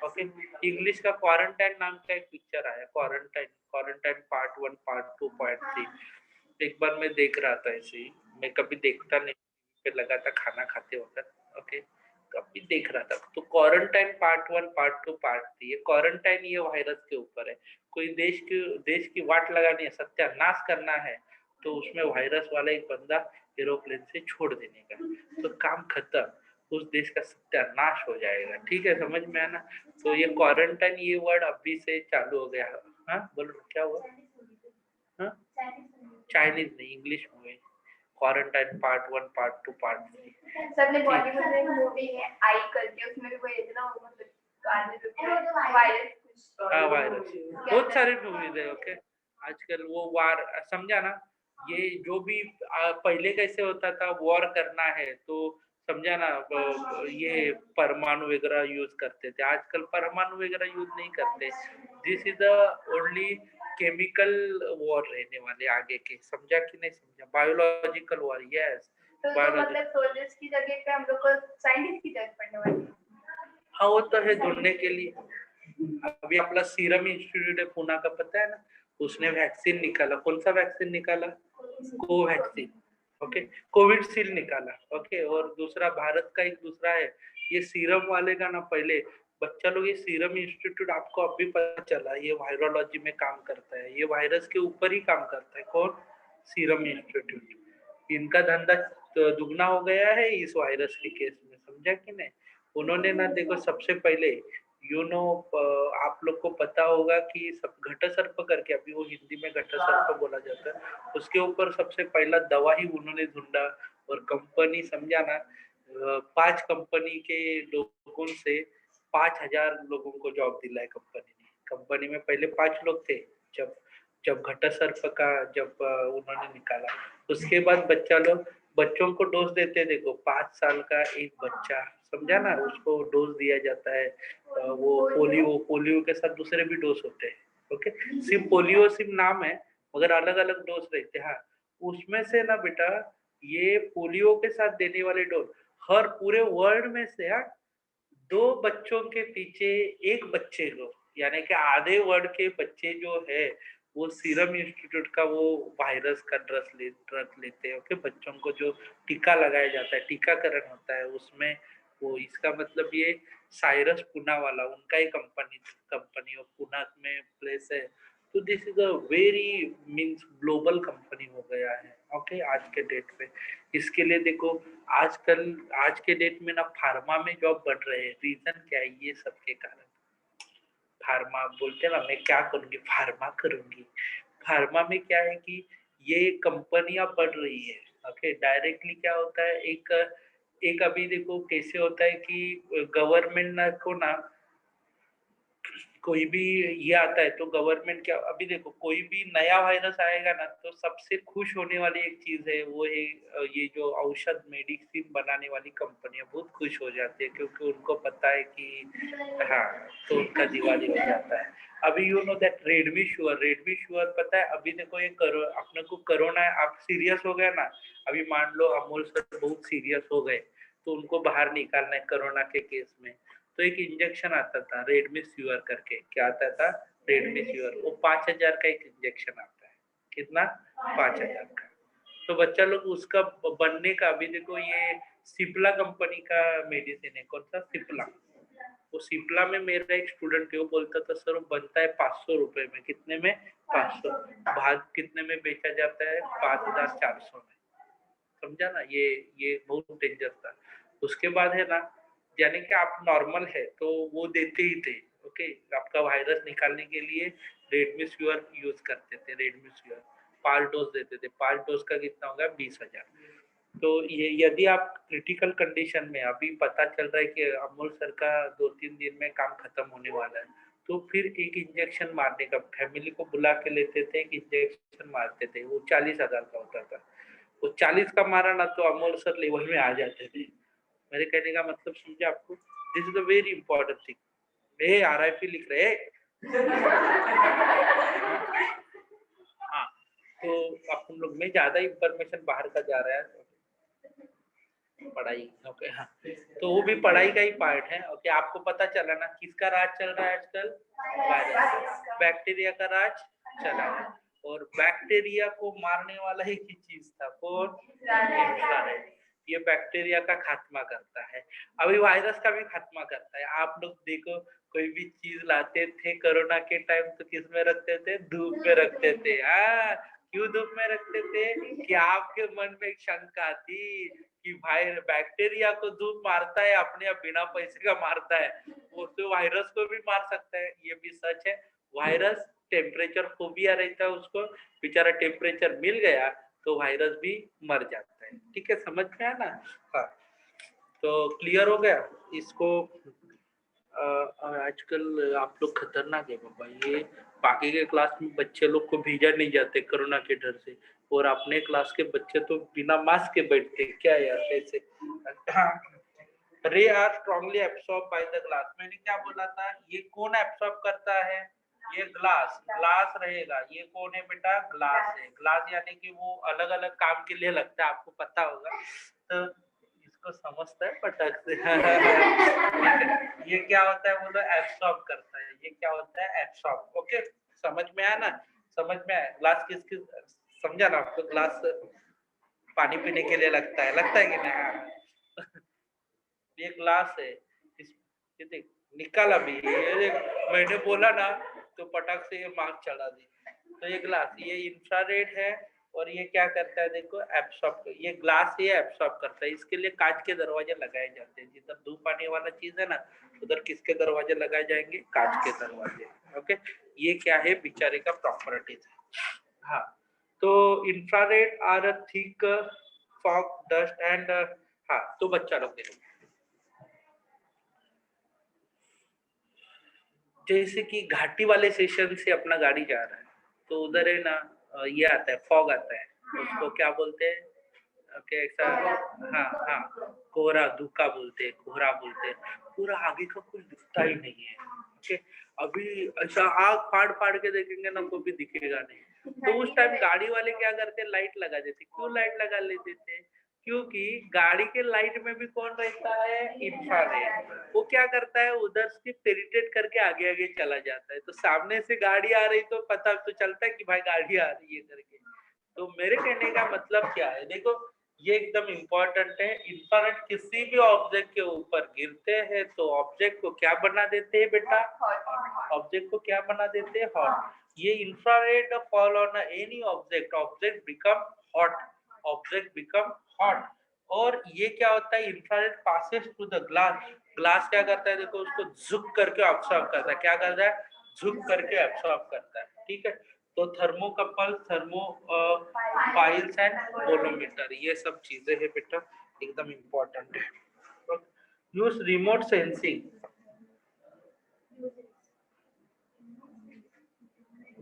ओके, इंग्लिश का क्वारंटाइन नाम का एक पिक्चर आया, quarantine, quarantine part 1 part 2 part 3। एक बार मैं देख रहा था ऐसे ही, मैं कभी देखता नहीं, फिर लगा था खाना खाते वक्त। ओके, कभी देख रहा था तो क्वारंटाइन पार्ट 1 पार्ट 2 पार्ट 3, ये क्वारंटाइन ये वायरस के ऊपर है। कोई देश की वाट लगानी है, सत्यानाश करना है, तो उसमें वायरस वाला एक बंदा एरोप्लेन से छोड़ देने का, तो काम खत्म, उस देश का सत्यानाश हो जाएगा। ठीक है, समझ में आना। तो ये क्वारंटाइन ये वर्ड अभी से चालू हो गया। हाँ बोलो, क्या हुआ? हाँ, चाइनीज नहीं, English movie, quarantine part 1 part 2 part 3। सबने बॉलीवुड में मूवी है आई करके, उसमें भी कोई इतना मतलब वायरस, हाँ, वायरस, बहुत सारे मूवीज है। ओके, आजकल वो वार, समझा ना, ये जो भी पहले कैसे होता था, वॉर करना है तो समझा ना, ये परमाणु वगैरह यूज करते थे। आजकल परमाणु वगैरह यूज नहीं करते। This is the only chemical war रहने वाले आगे के। समझा कि नहीं समझा, बायोलॉजिकल वॉर। यस, तो मतलब सोल्जर्स की जगह पे हम लोग को साइंटिस्ट की जरूरत पड़ने वाली है। हाँ, वो तो है ढूंढने के लिए। अभी अपना सीरम इंस्टीट्यूट है पुणे का, पता है ना, उसने वैक्सीन निकाला। कौन सा वैक्सीन निकाला? कोवैक्सीन। ओके, कोविडशील्ड निकाला। ओके, और दूसरा भारत का एक दूसरा है, ये सीरम वाले का ना, पहले बच्चा लोग, ये सीरम इंस्टीट्यूट आपको अभी पता चला, ये वायरोलॉजी में काम करता है, ये वायरस के ऊपर ही काम करता है। कौन? Serum institute. इनका धंधा दुगना हो गया है इस वायरस के केस में। समझा कि नहीं? उन्होंने ना, देखो सबसे पहले आप लोग को पता होगा कि सब घटा सर्प करके, अभी वो हिंदी में घटा सर्प बोला जाता है, उसके ऊपर सबसे पहला दवा ही उन्होंने ढूंढा। और कंपनी, समझा ना, 5 कंपनी के लोगों से 5,000 लोगों को जॉब दिलाया कंपनी ने। कंपनी में पहले 5 लोग थे, जब जब घटा सर्प का जब उन्होंने निकाला, उसके बाद बच्चों को डोज देते। देखो 5 साल का एक बच्चा, समझा ना, उसको डोज दिया जाता है। वो पोलियो के साथ दूसरे भी डोज होते हैं। ओके, सिर्फ पोलियो सिर्फ नाम है, मगर अलग अलग डोज रहते हैं। हाँ, उसमें से ना बेटा, ये पोलियो के साथ देने वाले डोज हर पूरे वर्ल्ड में से 2 बच्चों के पीछे 1 बच्चे को, यानी कि आधे वर्ल्ड के बच्चे जो है, वो सीरम इंस्टीट्यूट का वो वायरस का ड्रग लेते हैं। ओके, बच्चों को जो टीका लगाया जाता है, टीकाकरण होता है, उसमें वो, इसका मतलब ये साइरस पूना वाला उनका ही कंपनी और पूना में प्लेस है। तो this is a very means global company हो गया है। ओके, आज के डेट पे इसके लिए देखो, आज के डेट में ना फार्मा में जॉब बढ़ रहे हैं। रीजन क्या है? ये सबके कारण। फार्मा बोलते ना, मैं क्या करूंगी, फार्मा करूंगी। फार्मा में क्या है कि ये कंपनियां बढ़ रही है। ओके, डायरेक्टली क्या होता है, एक एक अभी देखो कैसे होता है कि गवर्नमेंट को ना कोई भी ये आता है तो गवर्नमेंट क्या, अभी देखो कोई भी नया वायरस आएगा ना तो सबसे खुश होने वाली एक चीज है वो है ये जो औषध मेडिसिन बनाने वाली कंपनियां बहुत खुश हो जाती है, क्योंकि उनको पता है कि हाँ, तो उनका दिवाली हो जाता है। अभी you know that Redmi sugar पता है, अभी देखो ये अपने को कोरोना है, आप सीरियस हो गए ना, अभी मान लो अमोल सर बहुत सीरियस हो गए तो उनको बाहर निकालना है कोरोना के केस में, तो एक इंजेक्शन आता था रेडमी फ्यूअर करके, क्या आता था रेडमी फ्यूअर, वो 5,000 का एक इंजेक्शन आता है, कितना 5,000 का। तो बच्चा लोग उसका बनने का, अभी देखो ये सिप्ला कंपनी का मेडिसिन है, कौन सा सिप्ला, वो सिप्ला में मेरा एक स्टूडेंट है वो बोलता था सर वो बनता है 500 रुपए में, कितने में 500, भाग कितने में बेचा जाता है 5,400 में, समझा ना, ये बहुत डेंजर था। उसके बाद है ना, यानी कि आप नॉर्मल है तो वो देते ही थे, ओके, आपका वायरस निकालने के लिए रेडमिस्यूअर यूज करते थे, रेडमिस्यूअर 5 डोज देते थे, 5 डोज का कितना होगा 20,000। तो ये यदि आप क्रिटिकल कंडीशन में, अभी पता चल रहा है कि अमोल सर का 2-3 दिन में काम खत्म होने वाला है, तो फिर एक इंजेक्शन मारने का, फैमिली को बुला के लेते थे, एक इंजेक्शन मारते थे, वो 40,000 का होता था, वो 40 का मारा ना तो अमोल सर लेवल में आ जाते थे। मेरे कहने का मतलब समझे आपको, this is a very important thing. A RIP लिख रहे हैं। हाँ, तो अपन लोग में ज्यादा इंफॉर्मेशन बाहर का जा रहा है, पढ़ाई, ओके, हाँ, तो वो भी पढ़ाई का ही पार्ट है। ओके, आपको पता चला ना किसका राज चल रहा है आजकल, वायरस, बैक्टीरिया का राज चला है, और बैक्टीरिया को मारने वाला एक ही चीज था, कौन, इंफ्रारेड, ये बैक्टीरिया का खात्मा करता है, अभी वायरस का भी खात्मा करता है। आप लोग देखो कोई भी चीज लाते थे कोरोना के टाइम तो किस में रखते थे, धूप में रखते थे, हाँ, क्यों धूप में रखते थे कि आपके मन में एक शंका थी कि भाई बैक्टीरिया को धूप मारता है, अपने आप बिना पैसे का मारता है, वो तो वायरस को भी मार सकता है, ये भी सच है। वायरस टेम्परेचर फोबिया रहता है उसको, बेचारा टेम्परेचर मिल गया तो वायरस भी मर जाता है। ठीक है, समझ में आया ना, हाँ, तो क्लियर हो गया इसको। आजकल आप लोग खतरनाक है बाबा, ये बाकी के क्लास में बच्चे लोग को भेजा नहीं जाते कोरोना के डर से, और अपने क्लास के बच्चे तो बिना मास्क के बैठते, क्या यार कैसे। Ray are strongly absorb by the glass, मैंने क्या बोला था, ये कौन एब्सॉर्ब करता है, ये ग्लास, ग्लास रहेगा, ये कौन है बेटा, ग्लास है, ग्लास यानी कि वो अलग अलग काम के लिए लगता है, आपको पता होगा, तो इसको समझता है पटक से। ये क्या होता है बोलो, एब्सॉर्ब करता है, ये क्या होता है एब्सॉर्ब, ओके, समझ में आया ना, समझ में आया, ग्लास किस किस समझा ना आपको, ग्लास पानी पीने के लिए लगता है कि नहीं, हाँ। ये ग्लास है, ये देख निकाल, अभी ये देख, मैंने बोला ना तो पटक से ये मार्क चढ़ा दी, तो ये ग्लास, ये इंफ्रारेड है, और ये क्या करता है देखो, एब्सॉर्ब, ये ग्लास ये एब्सॉर्ब करता है, इसके लिए कांच के दरवाजे लगाए जाते हैं, जिधर धूप आने वाला चीज है ना उधर किसके दरवाजे लगाए जाएंगे, कांच के दरवाजे, ओके, ये क्या है बेचारे का प्रॉपर्टीज है। हाँ, तो infrared are thick fog dust and, हाँ, तो बच्चा लोग देखो, जैसे कि घाटी वाले सेशन से अपना गाड़ी जा रहा है तो उधर है ना ये आता है, फॉग आता है, उसको क्या बोलते हैं, ओके, ऐसा, हाँ हाँ, कोहरा, धुक्का बोलते हैं, कोहरा बोलते हैं, पूरा आगे का कुछ दिखता ही नहीं है, ओके, अभी ऐसा आग फाड़ फाड़ के देखेंगे ना कोई भी दिखेगा नहीं, तो उस टाइम गाड़ी वाले क्या करते, लाइट लगा देते, क्यों लाइट लगा लेते थे, क्योंकि गाड़ी के लाइट में भी कौन रहता है, इंफ्रारेड, वो क्या करता है उधर से पेनिट्रेट करके आगे आगे चला जाता है, तो सामने से गाड़ी आ रही तो पता तो चलता है कि भाई गाड़ी आ रही है करके। तो मेरे कहने का मतलब क्या है, देखो ये एकदम इम्पोर्टेंट है, इंफ्रारेड किसी भी ऑब्जेक्ट के ऊपर गिरते हैं तो ऑब्जेक्ट को क्या बना देते हैं बेटा, ऑब्जेक्ट को क्या बना देते हैं, हॉट, ये infrared fall on any object, object become hot, object become hot, और ये क्या होता है, infrared passes to the glass, glass क्या करता है देखो, उसको झुक करके ऑब्जर्व करता है, क्या करता है, झुक करके ऑब्जर्व करता है, ठीक है, तो thermocouple, thermo files and bolometer, ये सब चीजें है बेटा, एकदम इम्पोर्टेंट है। यूज रिमोट सेंसिंग,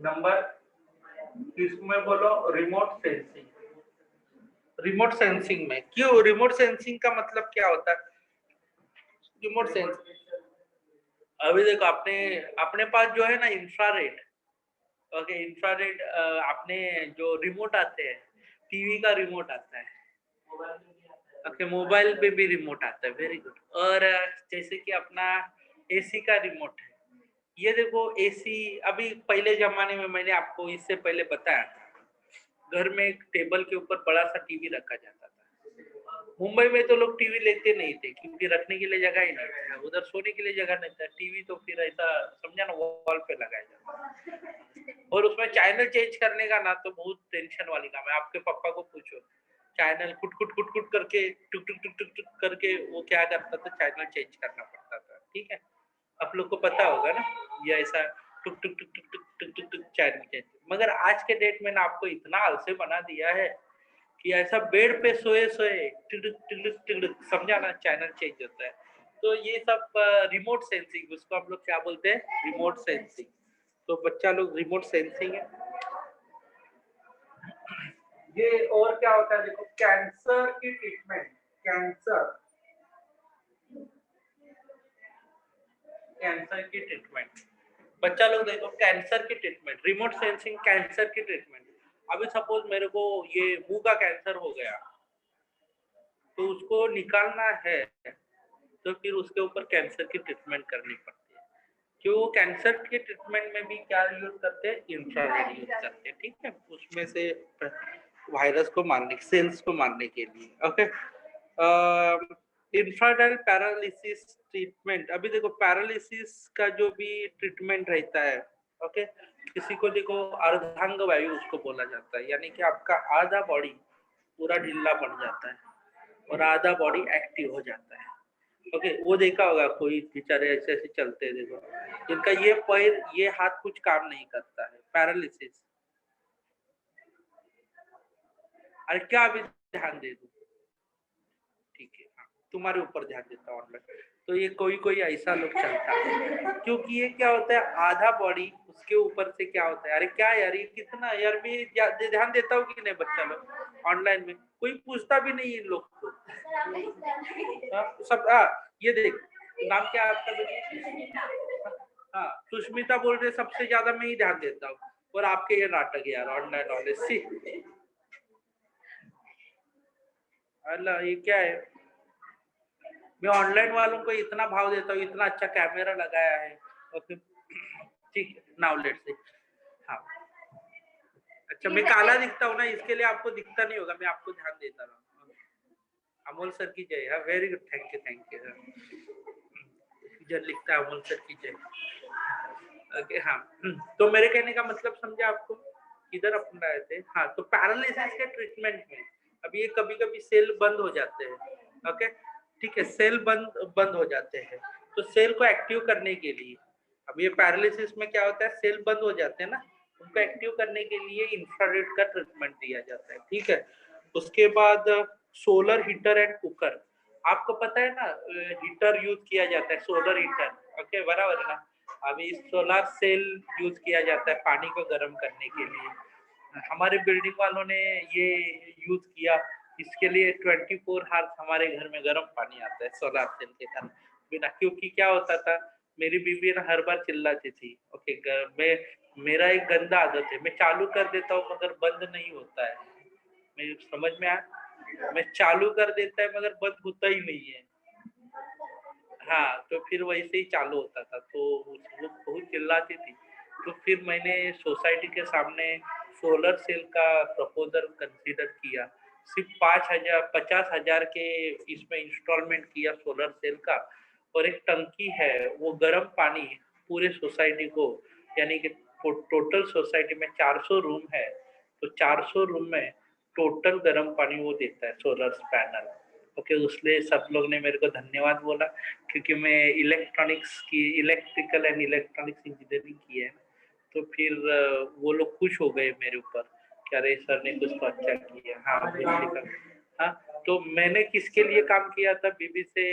नंबर इसमें बोलो रिमोट सेंसिंग। रिमोट सेंसिंग में क्यों, रिमोट सेंसिंग का मतलब क्या होता है? रिमोट सेंसिंग, अभी देखो अपने अपने पास जो है ना इंफ्रारेड, ओके इंफ्रारेड, अपने जो रिमोट आते हैं, टीवी का रिमोट आता है, ओके मोबाइल पे भी रिमोट आता है, वेरी गुड। और जैसे कि अपना एसी का रिमोट है, ये देखो एसी अभी पहले जमाने में मैंने आपको इससे पहले बताया था, घर में एक टेबल के ऊपर बड़ा सा टीवी रखा जाता था। मुंबई में तो लोग टीवी लेते नहीं थे क्योंकि रखने के लिए जगह ही नहीं था, उधर सोने के लिए जगह नहीं था, टीवी तो फिर ऐसा समझा ना वॉल पे लगाया जाता। और उसमें चैनल चेंज करने का ना तो बहुत टेंशन वाली काम है। आपके पापा को पूछो, चैनल कुट कुट कुट कुट करके टुक टुक टुक टुक टुक करके वो क्या करता था, चैनल चेंज करना पड़ता था। ठीक है, आप लोग को पता होगा ना, ये ऐसा टुक टुक टुक टुक टुक टुक टुक टुक चैनल चेंज। मगर आज के डेट में ना आपको इतना आलसी बना दिया है कि ऐसा बेड पे सोए सोए टिड़क टिड़क टिड़क समझा ना चैनल चेंज होता है। तो ये सब रिमोट सेंसिंग, उसको हम लोग क्या बोलते हैं, रिमोट सेंसिंग। तो बच्चा लोग रिमोट सेंसिंग है। ये और क्या होता है देखो, कैंसर की ट्रीटमेंट, कैंसर की ट्रीटमेंट, बच्चा लोग देखो कैंसर की ट्रीटमेंट, रिमोट सेंसिंग कैंसर की ट्रीटमेंट। अभी सपोज मेरे को ये मुंह का कैंसर हो गया, तो उसको निकालना है, तो फिर उसके ऊपर कैंसर की ट्रीटमेंट करनी पड़ती है। क्यों, कैंसर के ट्रीटमेंट में भी क्या यूज करते हैं, इंफ्रारेड यूज करते हैं। ठीक है, उसमें से वायरस को मारने, सेल्स को मारने के लिए। Okay, infrared paralysis treatment. अभी देखो पैरालिसिस का जो भी ट्रीटमेंट रहता है, ओके, किसी को देखो अर्धांग वायु उसको बोला जाता है, यानी कि आपका आधा बॉडी पूरा ढीला पड़ जाता है और आधा बॉडी एक्टिव हो जाता है। ओके, वो देखा होगा कोई बेचारे ऐसे ऐसे चलते हैं, देखो जिनका ये पैर ये हाथ कुछ काम नहीं करता है, पैरालिसिस। अरे क्या अभी ध्यान दे दूं, ठीक है, हाँ, तुम्हारे ऊपर ध्यान देता हूँ ऑनलाइन। तो ये कोई कोई ऐसा लोग चलता है, क्योंकि ये क्या होता है, आधा बॉडी उसके ऊपर से क्या होता है। अरे क्या यार, ये कितना यार, भी ध्यान देता हूँ कि नहीं बच्चा लोग ऑनलाइन में, कोई पूछता भी नहीं इन लोग को। सब ये देख, नाम क्या है आपका? हाँ, सुष्मिता बोल रहे सबसे ज्यादा मैं ही ध्यान देता हूँ, और आपके ये नाटक यार ऑनलाइन नॉलेज सी। अल्लाह, ये क्या है, मैं ऑनलाइन वालों को इतना भाव देता हूँ, इतना अच्छा कैमरा लगाया है। ओके ठीक है, नाउ लेट्स सी। हाँ, अच्छा मैं काला दिखता हूँ ना, इसके लिए आपको दिखता नहीं होगा, मैं आपको ध्यान देता रहा। अमोल सर की जय। हाँ, वेरी गुड, थैंक यू। जब लिखता है अमोल सर की जय। ओके, हाँ, तो मेरे कहने का मतलब समझा आपको, किधर अपन आए थे। हाँ, तो पैरालिसिस के ट्रीटमेंट में अब ये कभी कभी सेल बंद हो जाते हैं। ओके, ठीक है, सेल बंद हो जाते हैं, तो सेल को एक्टिव करने के लिए, अब ये पैरालिसिस में क्या होता है, सेल बंद हो जाते हैं ना, उनको एक्टिव करने के लिए इंफ्रारेड का ट्रीटमेंट दिया जाता है। ठीक है, उसके बाद सोलर हीटर एंड कुकर। आपको पता है ना, हीटर यूज किया जाता है, सोलर हीटर। ओके, बराबर है ना। अभी सोलर सेल यूज किया जाता है पानी को गर्म करने के लिए। हमारे बिल्डिंग वालों ने ये यूज किया, इसके लिए 24 आवर्स हमारे घर में गर्म पानी आता है सोलर सेल के कारण बिना। क्योंकि क्या होता था, मेरी बीवी ना हर बार चिल्लाती थी। ओके, मैं मेरा एक गंदा आदत है, मैं चालू कर देता हूँ मगर बंद नहीं होता है। मैं समझ में आया, मैं चालू कर देता है मगर बंद होता ही नहीं है। हाँ, तो फिर वैसे ही चालू होता था, तो वो बहुत चिल्लाती थी। तो फिर मैंने सोसाइटी के सामने सोलर सेल का प्रपोजल कंसीडर किया। सिर्फ 50,000 के इसमें इंस्टॉलमेंट किया सोलर सेल का, और एक टंकी है, वो गर्म पानी पूरे सोसाइटी को, यानी कि टोटल सोसाइटी में 400 रूम है, तो 400 रूम में टोटल गर्म पानी वो देता है सोलर पैनल। ओके, उसलिए सब लोग ने मेरे को धन्यवाद बोला, क्योंकि मैं इलेक्ट्रिकल एंड इलेक्ट्रॉनिक्स इंजीनियरिंग की है, तो फिर वो लोग खुश हो गए मेरे ऊपर कि अरे सर ने कुछ तो अच्छा किया। हाँ, हाँ, तो मैंने किसके लिए काम किया था, बीबी से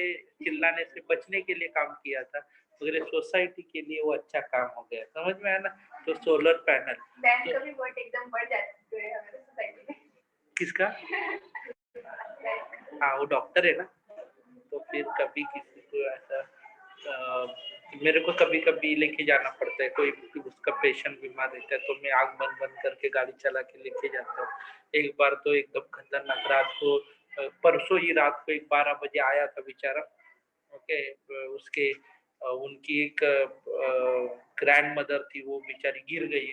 चिल्लाने से बचने के लिए काम किया था। मगर सोसाइटी के लिए वो अच्छा काम हो गया, समझ में आया ना। तो सोलर पैनल बैंक का भी वोट एकदम बढ़ जाते हैं हमारे सोसाइटी में। किसका? हाँ वो डॉक्टर है ना, तो फिर कभी किसी को ऐसा मेरे को कभी कभी लेके जाना पड़ता है, कोई उसका पेशेंट बीमार रहता है तो मैं आग बंद बंद करके गाड़ी चला के लेके जाता हूँ। एक बार तो एकदम खतरनाक रात को परसों ही रात को 12 बजे आया था बेचारा। ओके, उसके उनकी एक ग्रैंड मदर थी, वो बेचारी गिर गई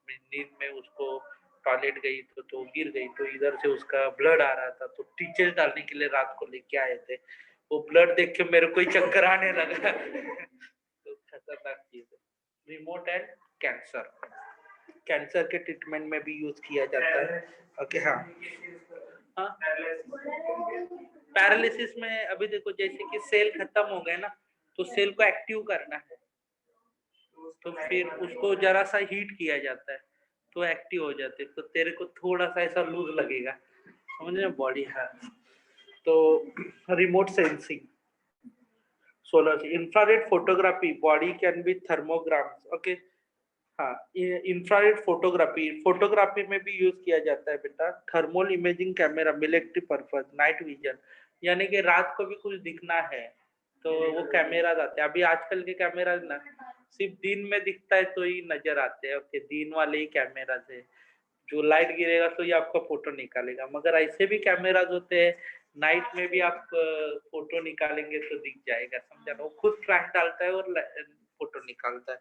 नींद में, उसको टॉयलेट गई तो गिर गई, तो इधर से उसका ब्लड आ रहा था, तो टीचर डालने के लिए रात को लेके आए थे। वो ब्लड देख के मेरे को ही चक्कर आने लगा। तो खतरनाक चीज है। रिमोट एंड कैंसर, कैंसर के ट्रीटमेंट में भी यूज किया जाता है। ओके हाँ हाँ, पैरालिसिस में अभी देखो जैसे कि सेल खत्म हो गए ना, तो सेल को एक्टिव करना है, तो फिर उसको जरा सा हीट किया जाता है तो एक्टिव हो जाते हैं, तो तेरे को थोड़ा सा ऐसा लूज लगेगा, समझ रहे बॉडी। हाँ, तो remote sensing, solar infrared photography, body can be thermograms. Okay हाँ, इंफ्रारेड फोटोग्राफी, फोटोग्राफी में भी यूज किया जाता है बेटा। Thermal imaging camera, military purpose, night vision, यानी कि रात को भी कुछ दिखना है तो वो कैमरा आते हैं। अभी आजकल के कैमरा ना सिर्फ दिन में दिखता है तो ही नजर आते हैं। ओके, दिन वाले ही कैमरा से जो लाइट गिरेगा तो ये आपका फोटो निकालेगा, मगर ऐसे भी कैमराज होते हैं नाइट में भी आप फोटो निकालेंगे तो दिख जाएगा, समझा ना। वो खुद फ्लैश डालता है और फोटो निकालता है।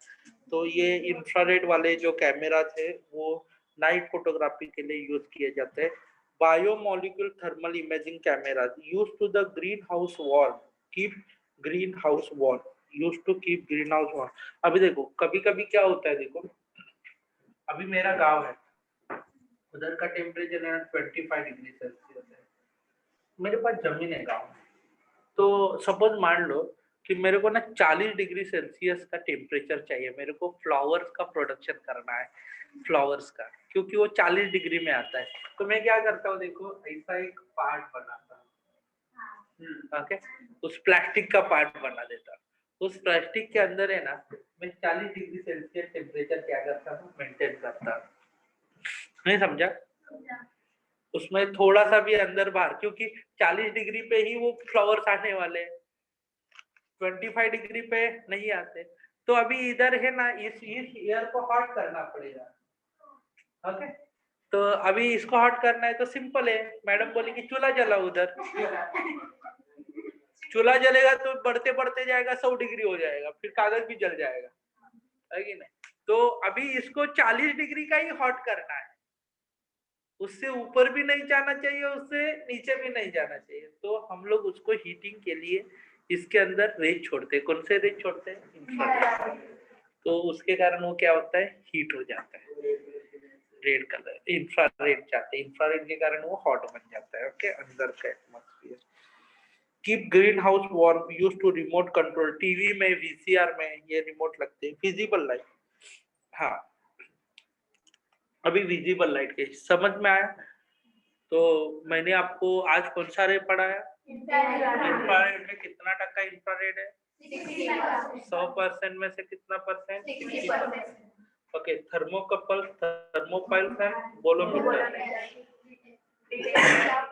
तो ये इंफ्रारेड वाले जो कैमरा थे वो नाइट फोटोग्राफी के लिए यूज किए जाते हैं। Biomolecule thermal imaging camera use to the green house wall, keep green house wall, use to keep green house wall. अभी देखो कभी कभी क्या होता है, देखो अभी मेरा गांव है, उधर का टेम्परेचर है 25 डिग्री सेल्सियस है, मेरे पास जमीन है गांव में, तो सपोज मान लो कि मेरे को ना 40 डिग्री सेल्सियस का टेम्परेचर चाहिए, मेरे को फ्लावर्स का प्रोडक्शन करना है, फ्लावर्स का, क्योंकि वो 40 डिग्री में आता है। तो मैं क्या करता हूँ, देखो ऐसा एक पार्ट बनाता हूँ, ओके, उस प्लास्टिक का पार्ट बना देता हूँ, उस प्लास्टिक के अंदर है ना मैं 40 डिग्री सेल्सियस टेम्परेचर क्या करता हूँ, मेंटेन करता हूँ। नहीं समझा? उसमें थोड़ा सा भी अंदर बाहर, क्योंकि 40 डिग्री पे ही वो फ्लावर्स आने वाले हैं, 25 डिग्री पे नहीं आते। तो अभी इधर है ना, इस एयर को हॉट करना पड़ेगा। ओके, तो अभी इसको हॉट करना है तो सिंपल है, मैडम बोली कि चूल्हा जलाओ उधर, चूल्हा जलेगा तो बढ़ते बढ़ते जाएगा 100 डिग्री हो जाएगा, फिर कागज भी जल जाएगा, है कि नहीं। तो अभी इसको 40 डिग्री का ही हॉट करना है, उससे ऊपर भी नहीं जाना चाहिए, उससे नीचे भी नहीं जाना चाहिए। तो हम लोग उसको हीटिंग के लिए इसके अंदर रेज छोड़ते हैं। कौन से रेज छोड़ते हैं? इंफ्रारेड। तो उसके कारण वो क्या होता है, हीट हो जाता है, रेड कलर इंफ्रारेड जाते हैं, इंफ्रारेड के कारण वो हॉट बन जाता है। ओके, अंदर का atmosphere. Keep green house warm, use to remote control, TV में वीसीआर में ये रिमोट लगते हैं। विजिबल लाइट, हाँ अभी विजिबल लाइट के समझ में आया। तो मैंने आपको आज कौन सा रे पढ़ाया, इंफ्रारेड में कितना टक्का इंफ्रारेड है, 100% में से कितना परसेंट, 60%। ओके, थर्मोकपल, थर्मोपाइल है, बोलो मीटर।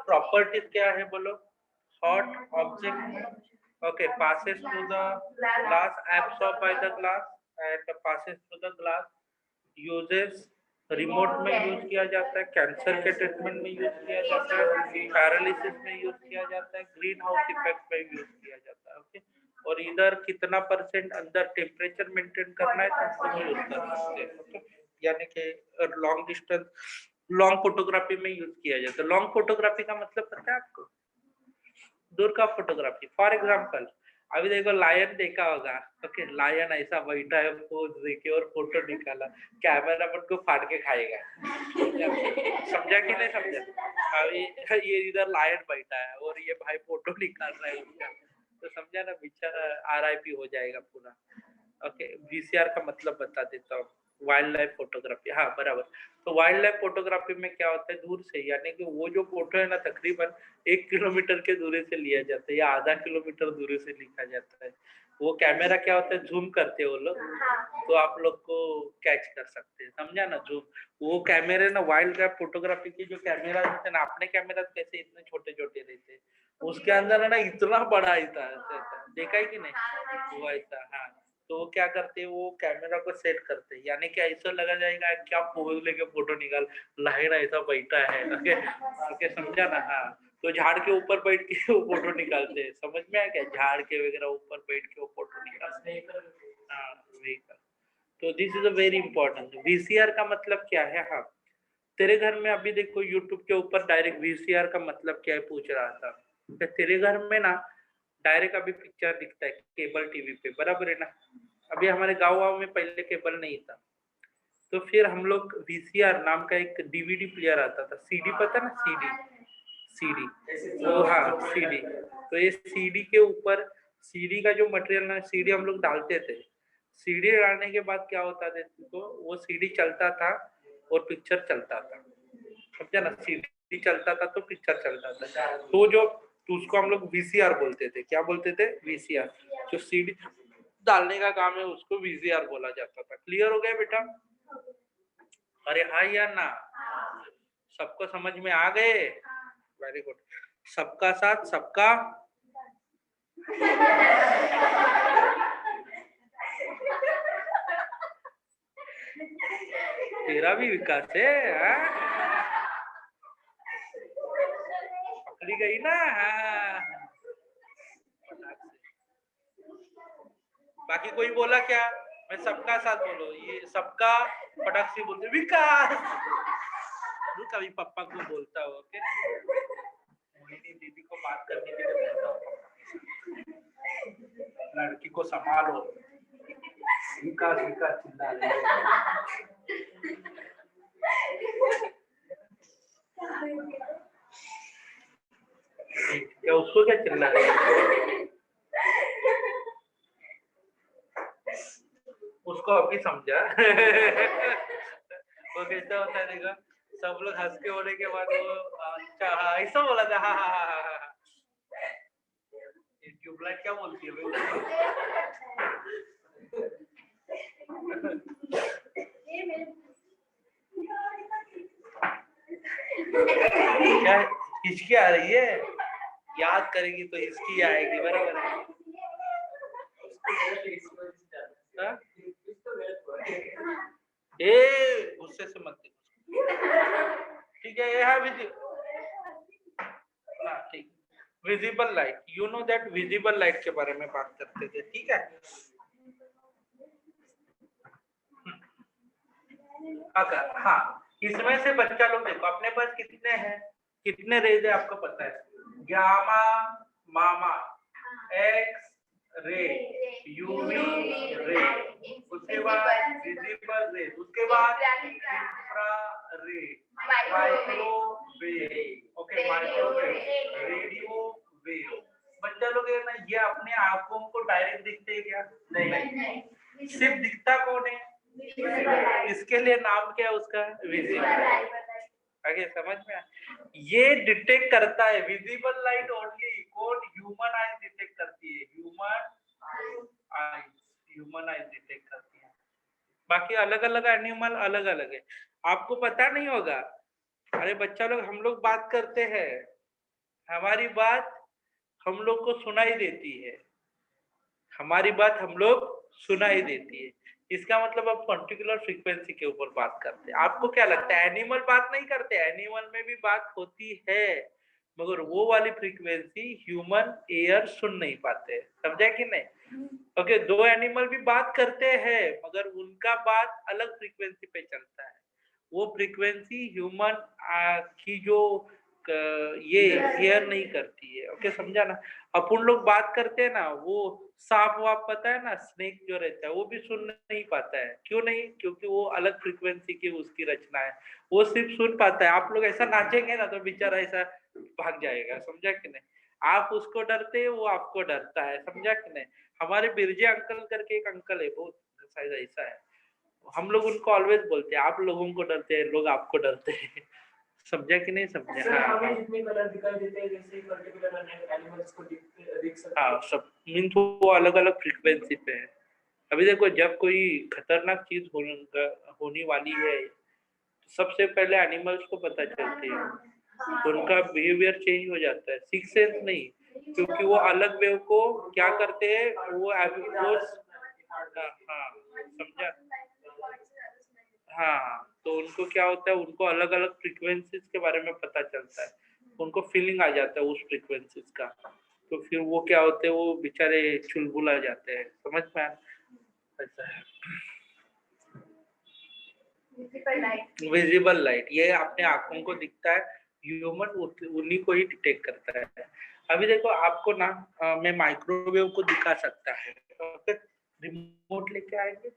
प्रॉपर्टीज क्या है बोलो, hot object, okay, passes through the glass, absorbed by the glass and passes through the glass, uses remote में यूज किया जाता है, कैंसर के ट्रीटमेंट में यूज किया जाता है, पैरालिसिस में यूज किया जाता है, ग्रीन हाउस इफेक्ट में यूज किया जाता है। ओके, और इधर कितना परसेंट अंदर टेम्परेचर मेंटेन करना है तो हम यूज कर सकते हैं। ओके, यानी कि लॉन्ग डिस्टेंस, लॉन्ग फोटोग्राफी में यूज किया जाता है। लॉन्ग फोटोग्राफी का मतलब पता है आपको, दूर का फोटोग्राफी। फॉर एग्जांपल अभी देखो लायन देखा होगा, ओके, लायन ऐसा बैठा है, पोज देके और फोटो निकाला, कैमरा मन को फाड़ के खाएगा। समझा कि नहीं समझा? अभी ये इधर लायन बैठा है और ये भाई फोटो निकाल रहा है उसका, तो समझा ना, बेचारा आरआईपी हो जाएगा पूरा। ओके, वीसीआर का मतलब बता देता हूँ, वाइल्ड लाइफ फोटोग्राफी। हाँ बराबर। तो वाइल्ड लाइफ फोटोग्राफी में क्या होता है, दूर से, यानी कि वो जो फोटो है ना तकरीबन 1 किलोमीटर के दूरी से लिया जाता है या आधा किलोमीटर दूरी से लिखा जाता है। वो कैमरा क्या होता है, जूम करते हैं वो लोग, तो आप लोग को कैच कर सकते हैं, समझा ना। जूम, वो कैमरे ना वाइल्ड लाइफ फोटोग्राफी के जो कैमरा रहते हैं ना, अपने कैमरा कैसे इतने छोटे छोटे रहते हैं, उसके अंदर है ना इतना बड़ा ही था, देखा है कि नहीं वो ऐसा। हाँ, तो वो क्या करते हैं, वो कैमरा को सेट करते हैं, यानी कि ऐसा लगा जाएगा क्या पोज लेके फोटो निकाल, लाइन ऐसा बैठा है। ओके ओके, समझा ना। हाँ, तो झाड़ के ऊपर बैठ के वो फोटो निकालते हैं, समझ में आ गया, झाड़ के वगैरह ऊपर बैठ के वो फोटो निकालते हैं। हाँ, वही का। तो this is a very important. VCR का मतलब क्या है? हाँ, तेरे घर में अभी देखो यूट्यूब के ऊपर डायरेक्ट वीसीआर का मतलब क्या है पूछ रहा था, तो तेरे घर में ना डायरेक्ट अभी पिक्चर दिखता है केबल टीवी पे, बराबर है ना। अभी हमारे गाँव में पहले केबल नहीं था, तो फिर हम लोग वीसीआर नाम का एक डीवीडी प्लेयर आता था, सीडी पता ना, सीडी, तो हाँ सीडी। तो ये सीडी के ऊपर, सीडी का जो मटेरियल ना, सीडी हम लोग डालते थे, सीडी डालने के बाद क्या होता था, तो वो सीडी चलता था और पिक्चर चलता था, समझा ना। सीडी चलता था तो पिक्चर चलता था, तो जो, तो उसको हम लोग वीसीआर बोलते थे। क्या बोलते थे? वीसीआर। जो सीडी डालने का काम है उसको वीसीआर बोला जाता था। क्लियर हो गया बेटा? अरे हाँ या ना? सबको समझ में आ गए? Very good. सबका साथ सबका तेरा भी विकास है, हाँ? पकड़ी गई ना? हाँ। बाकी कोई बोला क्या? मैं सबका साथ बोलो, ये सबका फटाक से बोलते विकास। रुक, अभी पापा को बोलता हो। ओके, मोहिनी दीदी को बात करने के लिए बोलता हूँ, लड़की को संभालो। विकास विकास चिल्ला रही है, क्या उसको क्या चिल्ला रही है? उसको अभी समझा। वो कैसा होता है देखा, सब लोग हंस के होने के बाद वो अच्छा हाँ ऐसा बोला था, हाँ हाँ हाँ हाँ हाँ। ये ट्यूबलाइट क्या बोलती है क्या हिचकी आ रही है? याद करेगी तो हिचकी आएगी, बराबर है। हाँ? ए गुस्से से मत, ठीक है। ये है हाँ ठीक, visible light, you know that visible light के बारे में बात करते थे, ठीक है। अगर हाँ, इसमें से बच्चा लोग देखो अपने पास कितने हैं, कितने रेज है आपको पता है? गामा, मामा, एक्स रे, यूवी रे, उसके बाद विजिबल रे, उसके बाद इंफ्रा रे, microwave, okay microwave, radio wave. बच्चा लोग है ना, ये अपने आंखों को डायरेक्ट दिखते हैं क्या? नहीं, सिर्फ दिखता कौन है? इसके लिए नाम क्या है उसका? विजिबल। आगे समझ में आया? ये डिटेक्ट करता है विजिबल लाइट ओनली, कौन? ह्यूमन आईज डिटेक्ट करती है, ह्यूमन आईज डिटेक्ट करती है। बाकी अलग अलग एनिमल अलग अलग है, आपको पता नहीं होगा। अरे बच्चा लोग, हम लोग बात करते हैं, हमारी बात हम लोग को सुनाई देती है, हमारी बात हम लोग सुनाई देती है। इसका मतलब अब पर्टिकुलर फ्रीक्वेंसी के ऊपर बात करते हैं। आपको क्या लगता है एनिमल बात नहीं करते? एनिमल में भी बात होती है, मगर वो वाली फ्रीक्वेंसी ह्यूमन एयर सुन नहीं पाते, समझा कि नहीं? ओके, दो एनिमल भी बात करते हैं मगर उनका बात अलग फ्रीक्वेंसी पे चलता है, वो फ्रीक्वेंसी ह्यूमन की जो ये हेयर नहीं करती है। ओके, समझा ना। अपन लोग बात करते हैं ना, वो सांप वाप पता है ना, स्नेक जो रहता है वो भी सुन नहीं पाता है, क्यों नहीं? क्योंकि वो अलग फ्रीक्वेंसी की उसकी रचना है, वो सिर्फ सुन पाता है। आप लोग ऐसा नाचेंगे ना तो बेचारा ऐसा भाग जाएगा, समझा कि नहीं? आप उसको डरते हैं, वो आपको डरता है, समझा कि नहीं? हमारे बिरजे अंकल करके एक अंकल है, बहुत शायद ऐसा है, हम लोग उनको ऑलवेज बोलते हैं आप लोगों को डरते हैं, लोग आपको डरते हैं। समझा कि नहीं समझा? सर हाँ हमें हाँ जितने कलर दिखाई देते हैं जैसे पर्टिकुलर एनिमल्स को दिख सकते हाँ, हैं। सब मीन्स वो अलग अलग फ्रीक्वेंसी पे है। अभी देखो जब कोई खतरनाक चीज होने वाली है तो सबसे पहले एनिमल्स को पता चलती है, तो उनका बिहेवियर चेंज हो जाता है, सिक्स सेंस नहीं, क्योंकि वो अलग वेव को क्या करते हैं वो हाँ समझा। हाँ, तो उनको क्या होता है, उनको अलग अलग फ्रीक्वेंसीज के बारे में पता चलता है, उनको फीलिंग आ जाता है उस फ्रीक्वेंसीज का, तो फिर वो क्या होते हैं, वो बेचारे चुलबुला जाते हैं, समझ में आया? ऐसा है। विजिबल लाइट ये अपने आंखों को दिखता है, ह्यूमन उन्हीं को ही डिटेक्ट करता है। अभी देखो आपको ना मैं माइक्रोवेव को दिखा सकता है, रिमोट लेके आएंगे।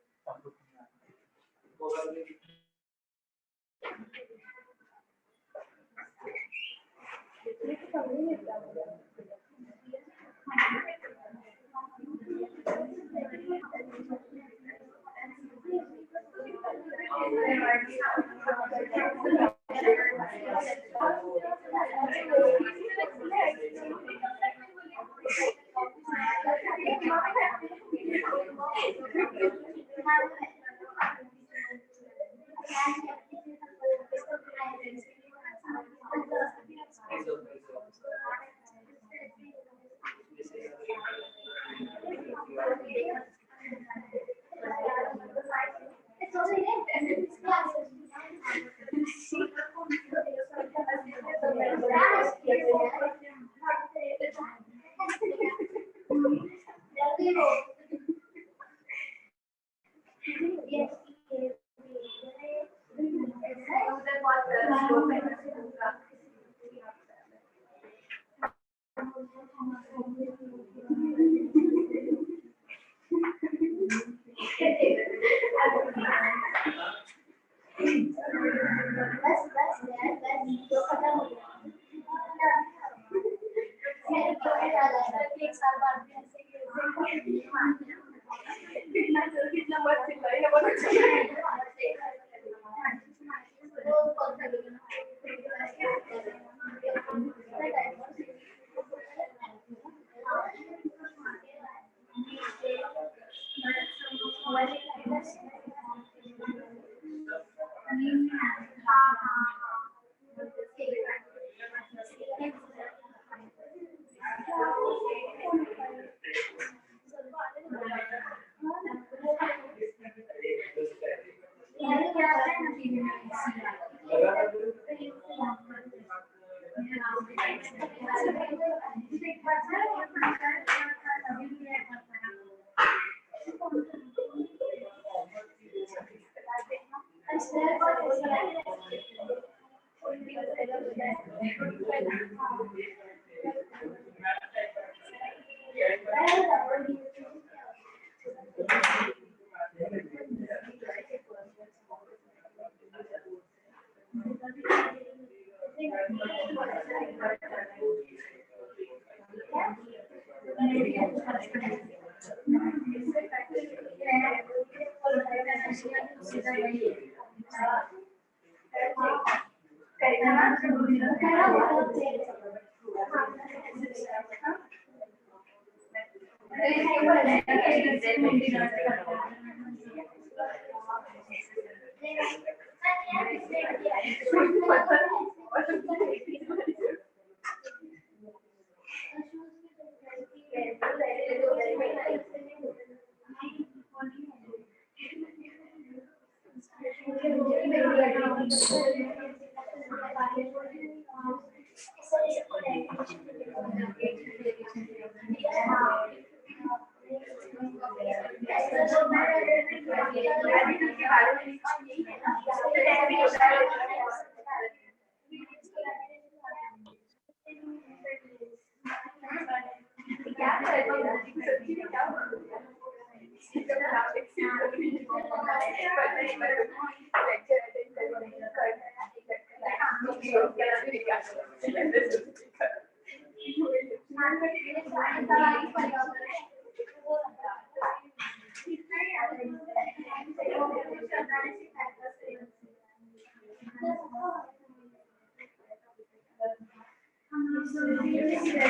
सीमा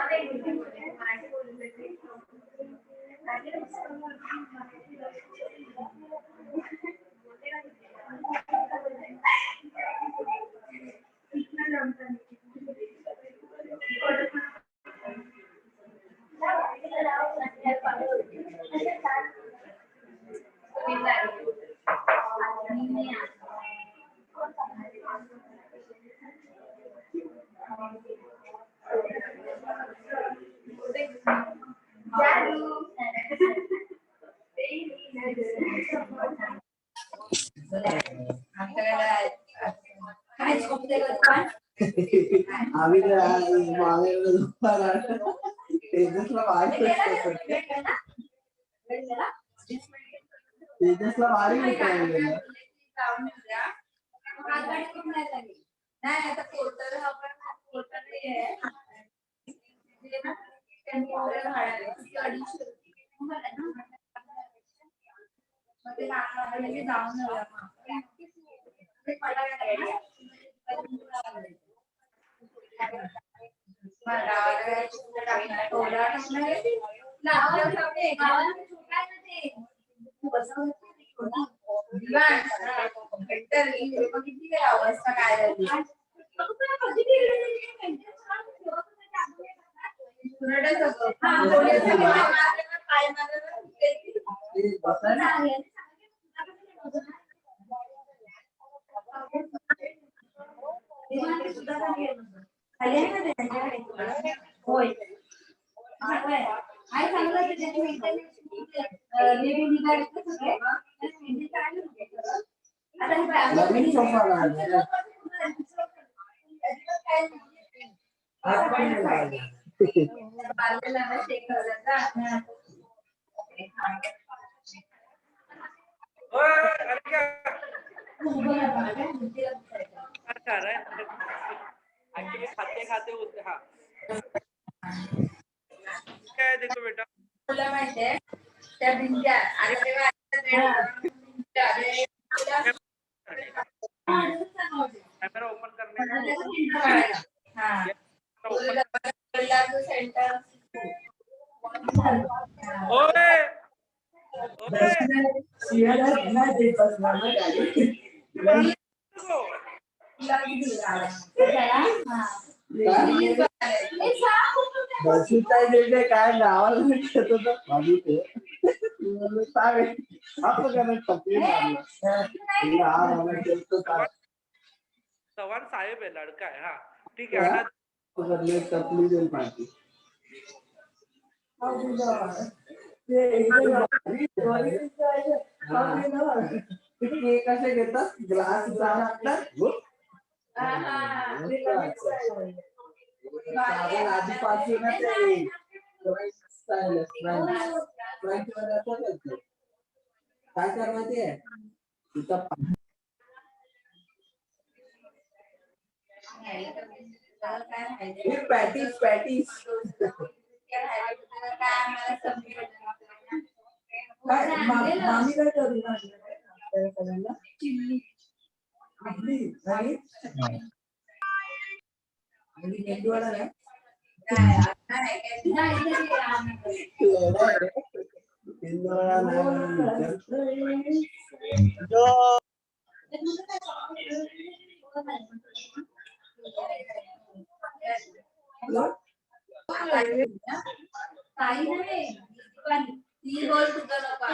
नहीं बोलते मराठी बोलते आम्ही तेजसला वारी नाही आता पोर्टल हा पण पोर्टल नाही आहे त्यांनी एवढं भाडं 250 मध्ये लागणार जाऊन अवस्था काय झाली होय आई सांगलं नवीन सोफा एक्चुअली खाते खाते होते हाँ क्या है देखो बेटा तुला माहितीये त्या बिंद्या अरे तेव्हा कैमरा ओपन करने का सेंटर ओए ओए काय गावाला भाभी ते सवान साहेब है लड़का है हाँ ठीक है आना कसे घेतात ग्लास आधीपासूनच काय कर माहितीये तिथं पॅटीस पॅटीस मामी काय करू चिल्ली आणि मेंदूवडा नाही काही नाही पण ती बोल तुझं नको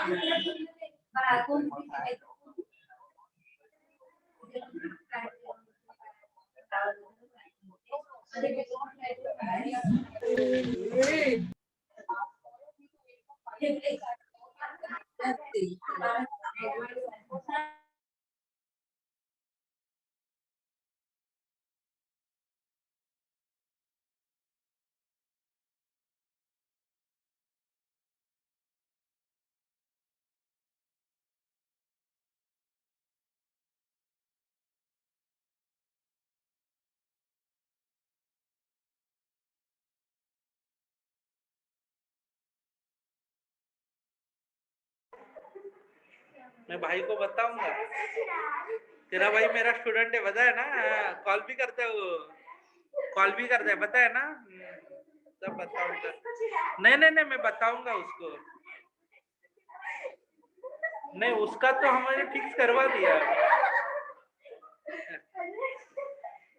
मैं भाई को बताऊंगा तेरा भाई मेरा स्टूडेंट है, पता है ना, कॉल भी करता है वो, कॉल भी करता है, पता है ना। सब बताऊंगा, नहीं नहीं नहीं, मैं बताऊंगा उसको। नहीं, उसका तो हमने फिक्स करवा दिया।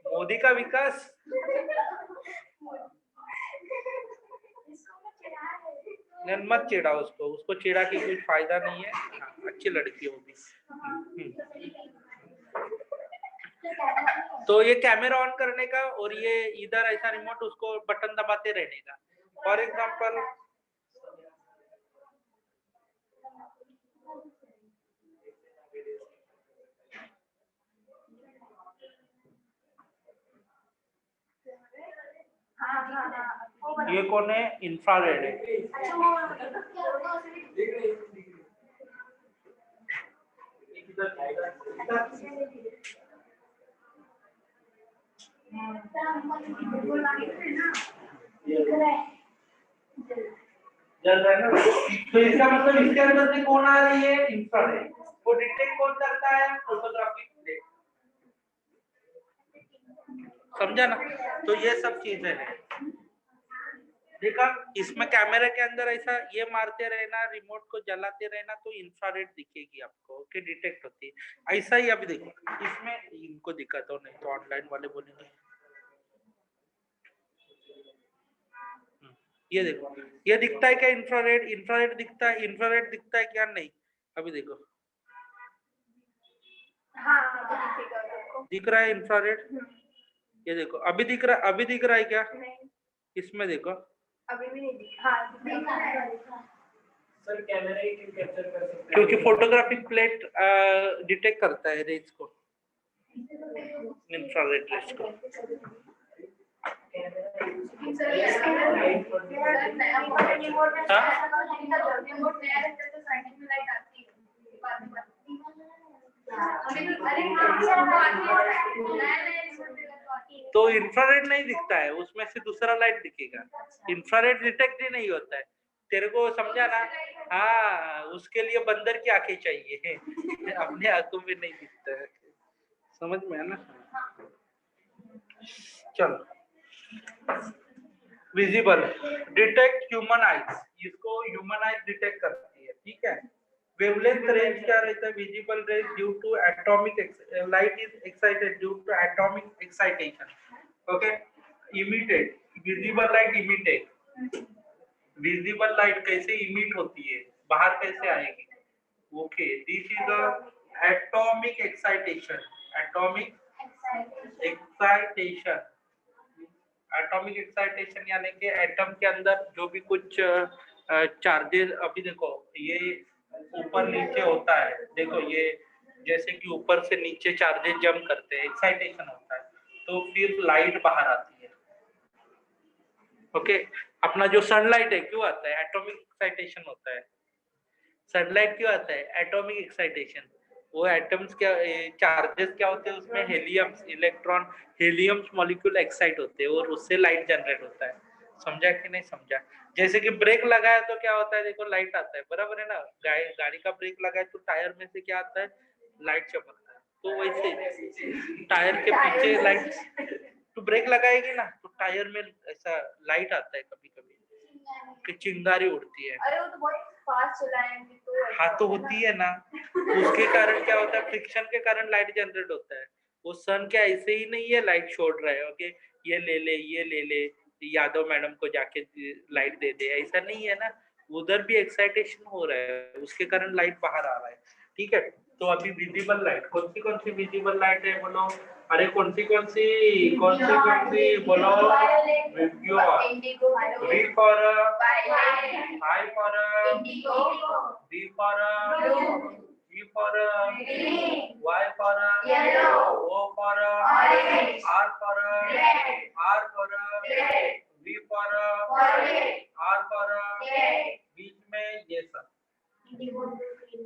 मोदी का विकास। मत चिढ़ा उसको, उसको चिढ़ा के कुछ फायदा नहीं है। हाँ, अच्छी लड़की होगी। तो ये कैमरा ऑन करने का, और ये इधर ऐसा रिमोट, उसको बटन दबाते रहने का। फॉर एग्जाम्पल, ये कौन है? इंफ्रारेड है। जल रहा है ना, तो इसका मतलब इसके अंदर से कौन आ रही है? इंफ्रारेड। वो डिटेक्ट कौन करता है? Photographic plate. समझा ना? तो ये सब चीजें हैं। देखा, इसमें कैमरे के अंदर ऐसा ये मारते रहना, रिमोट को जलाते रहना, तो इंफ्रारेड दिखेगी आपको। ओके, डिटेक्ट होती है। ऐसा ही अभी देखो, इसमें इनको दिक्कत हो, नहीं तो ऑनलाइन वाले बोलेंगे। ये देखो, ये दिखता है क्या? इंफ्रारेड, इंफ्रारेड दिखता है, इंफ्रारेड दिखता है क्या? नहीं। अभी देखो, दिख रहा है इंफ्रारेड। ये देखो, अभी दिख रहा, अभी दिख रहा है क्या? इसमें देखो, अभी भी नहीं दिखा। हाँ, सर कैमरा ही क्यों कैप्चर कर सकता है? क्योंकि फोटोग्राफिक प्लेट डिटेक्ट करता है रेज को, इंफ्रारेड रेज को। तो इंफ्रारेड नहीं दिखता है, उसमें से दूसरा लाइट दिखेगा। इंफ्रारेड डिटेक्ट ही नहीं होता है। तेरे को समझा ना? हाँ, उसके लिए बंदर की आंखें चाहिए। अपने आंखों में नहीं दिखता है। समझ में है ना? चलो, विजिबल, डिटेक्ट ह्यूमन आइज, इसको ह्यूमन आइज डिटेक्ट करती है। ठीक है। वेवलेंथ रेंज क्या रहता है? Visible range due to atomic light is excited due to atomic excitation. Okay, emitted, visible light emitted. Visible light कैसे इमिट होती है, बाहर कैसे आएगी? Okay, this is a atomic excitation. Atomic excitation, atomic excitation यानी कि एटम के अंदर जो भी कुछ चार्जेस, अभी देखो ये ऊपर नीचे होता है, देखो ये जैसे कि ऊपर से नीचे चार्जेस जंप करते हैं, एक्साइटेशन होता है, तो फिर लाइट बाहर आती है। ओके, अपना जो सनलाइट है क्यों आता है? एटॉमिक एक्साइटेशन होता है। सनलाइट क्यों आता है? Atomic excitation. वो एटम्स क्या, चार्जेस क्या होते हैं उसमें? हेलियम्स, इलेक्ट्रॉन, हेलियम्स मॉलिक्यूल एक्साइट होते हैं और उससे लाइट जनरेट होता है। समझा कि नहीं समझा? जैसे कि ब्रेक लगाया तो क्या होता है? देखो लाइट आता है, बराबर है ना? गाड़ी का ब्रेक लगाया तो टायर में से क्या आता है? लाइट चमकता है। तो वैसे टायर के पीछे लाइट, तो ब्रेक लगाएगी ना तो टायर में ऐसा लाइट आता है कभी कभी, कि चिंगारी उड़ती है। अरे वो तो बहुत फास्ट चलाएंगे तो हाँ, तो होती है ना। उसके कारण क्या होता है? फ्रिक्शन के कारण लाइट जनरेट होता है। वो सन क्या ऐसे ही नहीं है लाइट छोड़ रहा है, ओके ये ले ले, ये ले ले, यादव मैडम को जाके लाइट दे दे, ऐसा नहीं है ना। उधर भी एक्साइटेशन हो रहा है, उसके कारण लाइट बाहर आ रहा है। ठीक है। तो अभी विजिबल लाइट, कौन सी विजिबल लाइट है बोलो? अरे कौन सी बोलो? Indigo, V for violet, I for indigo, B for blue, G for green, Y for yellow, O for orange, R for red, R for red, V for violet, R for red, बीच में ये सब, इंडिगो,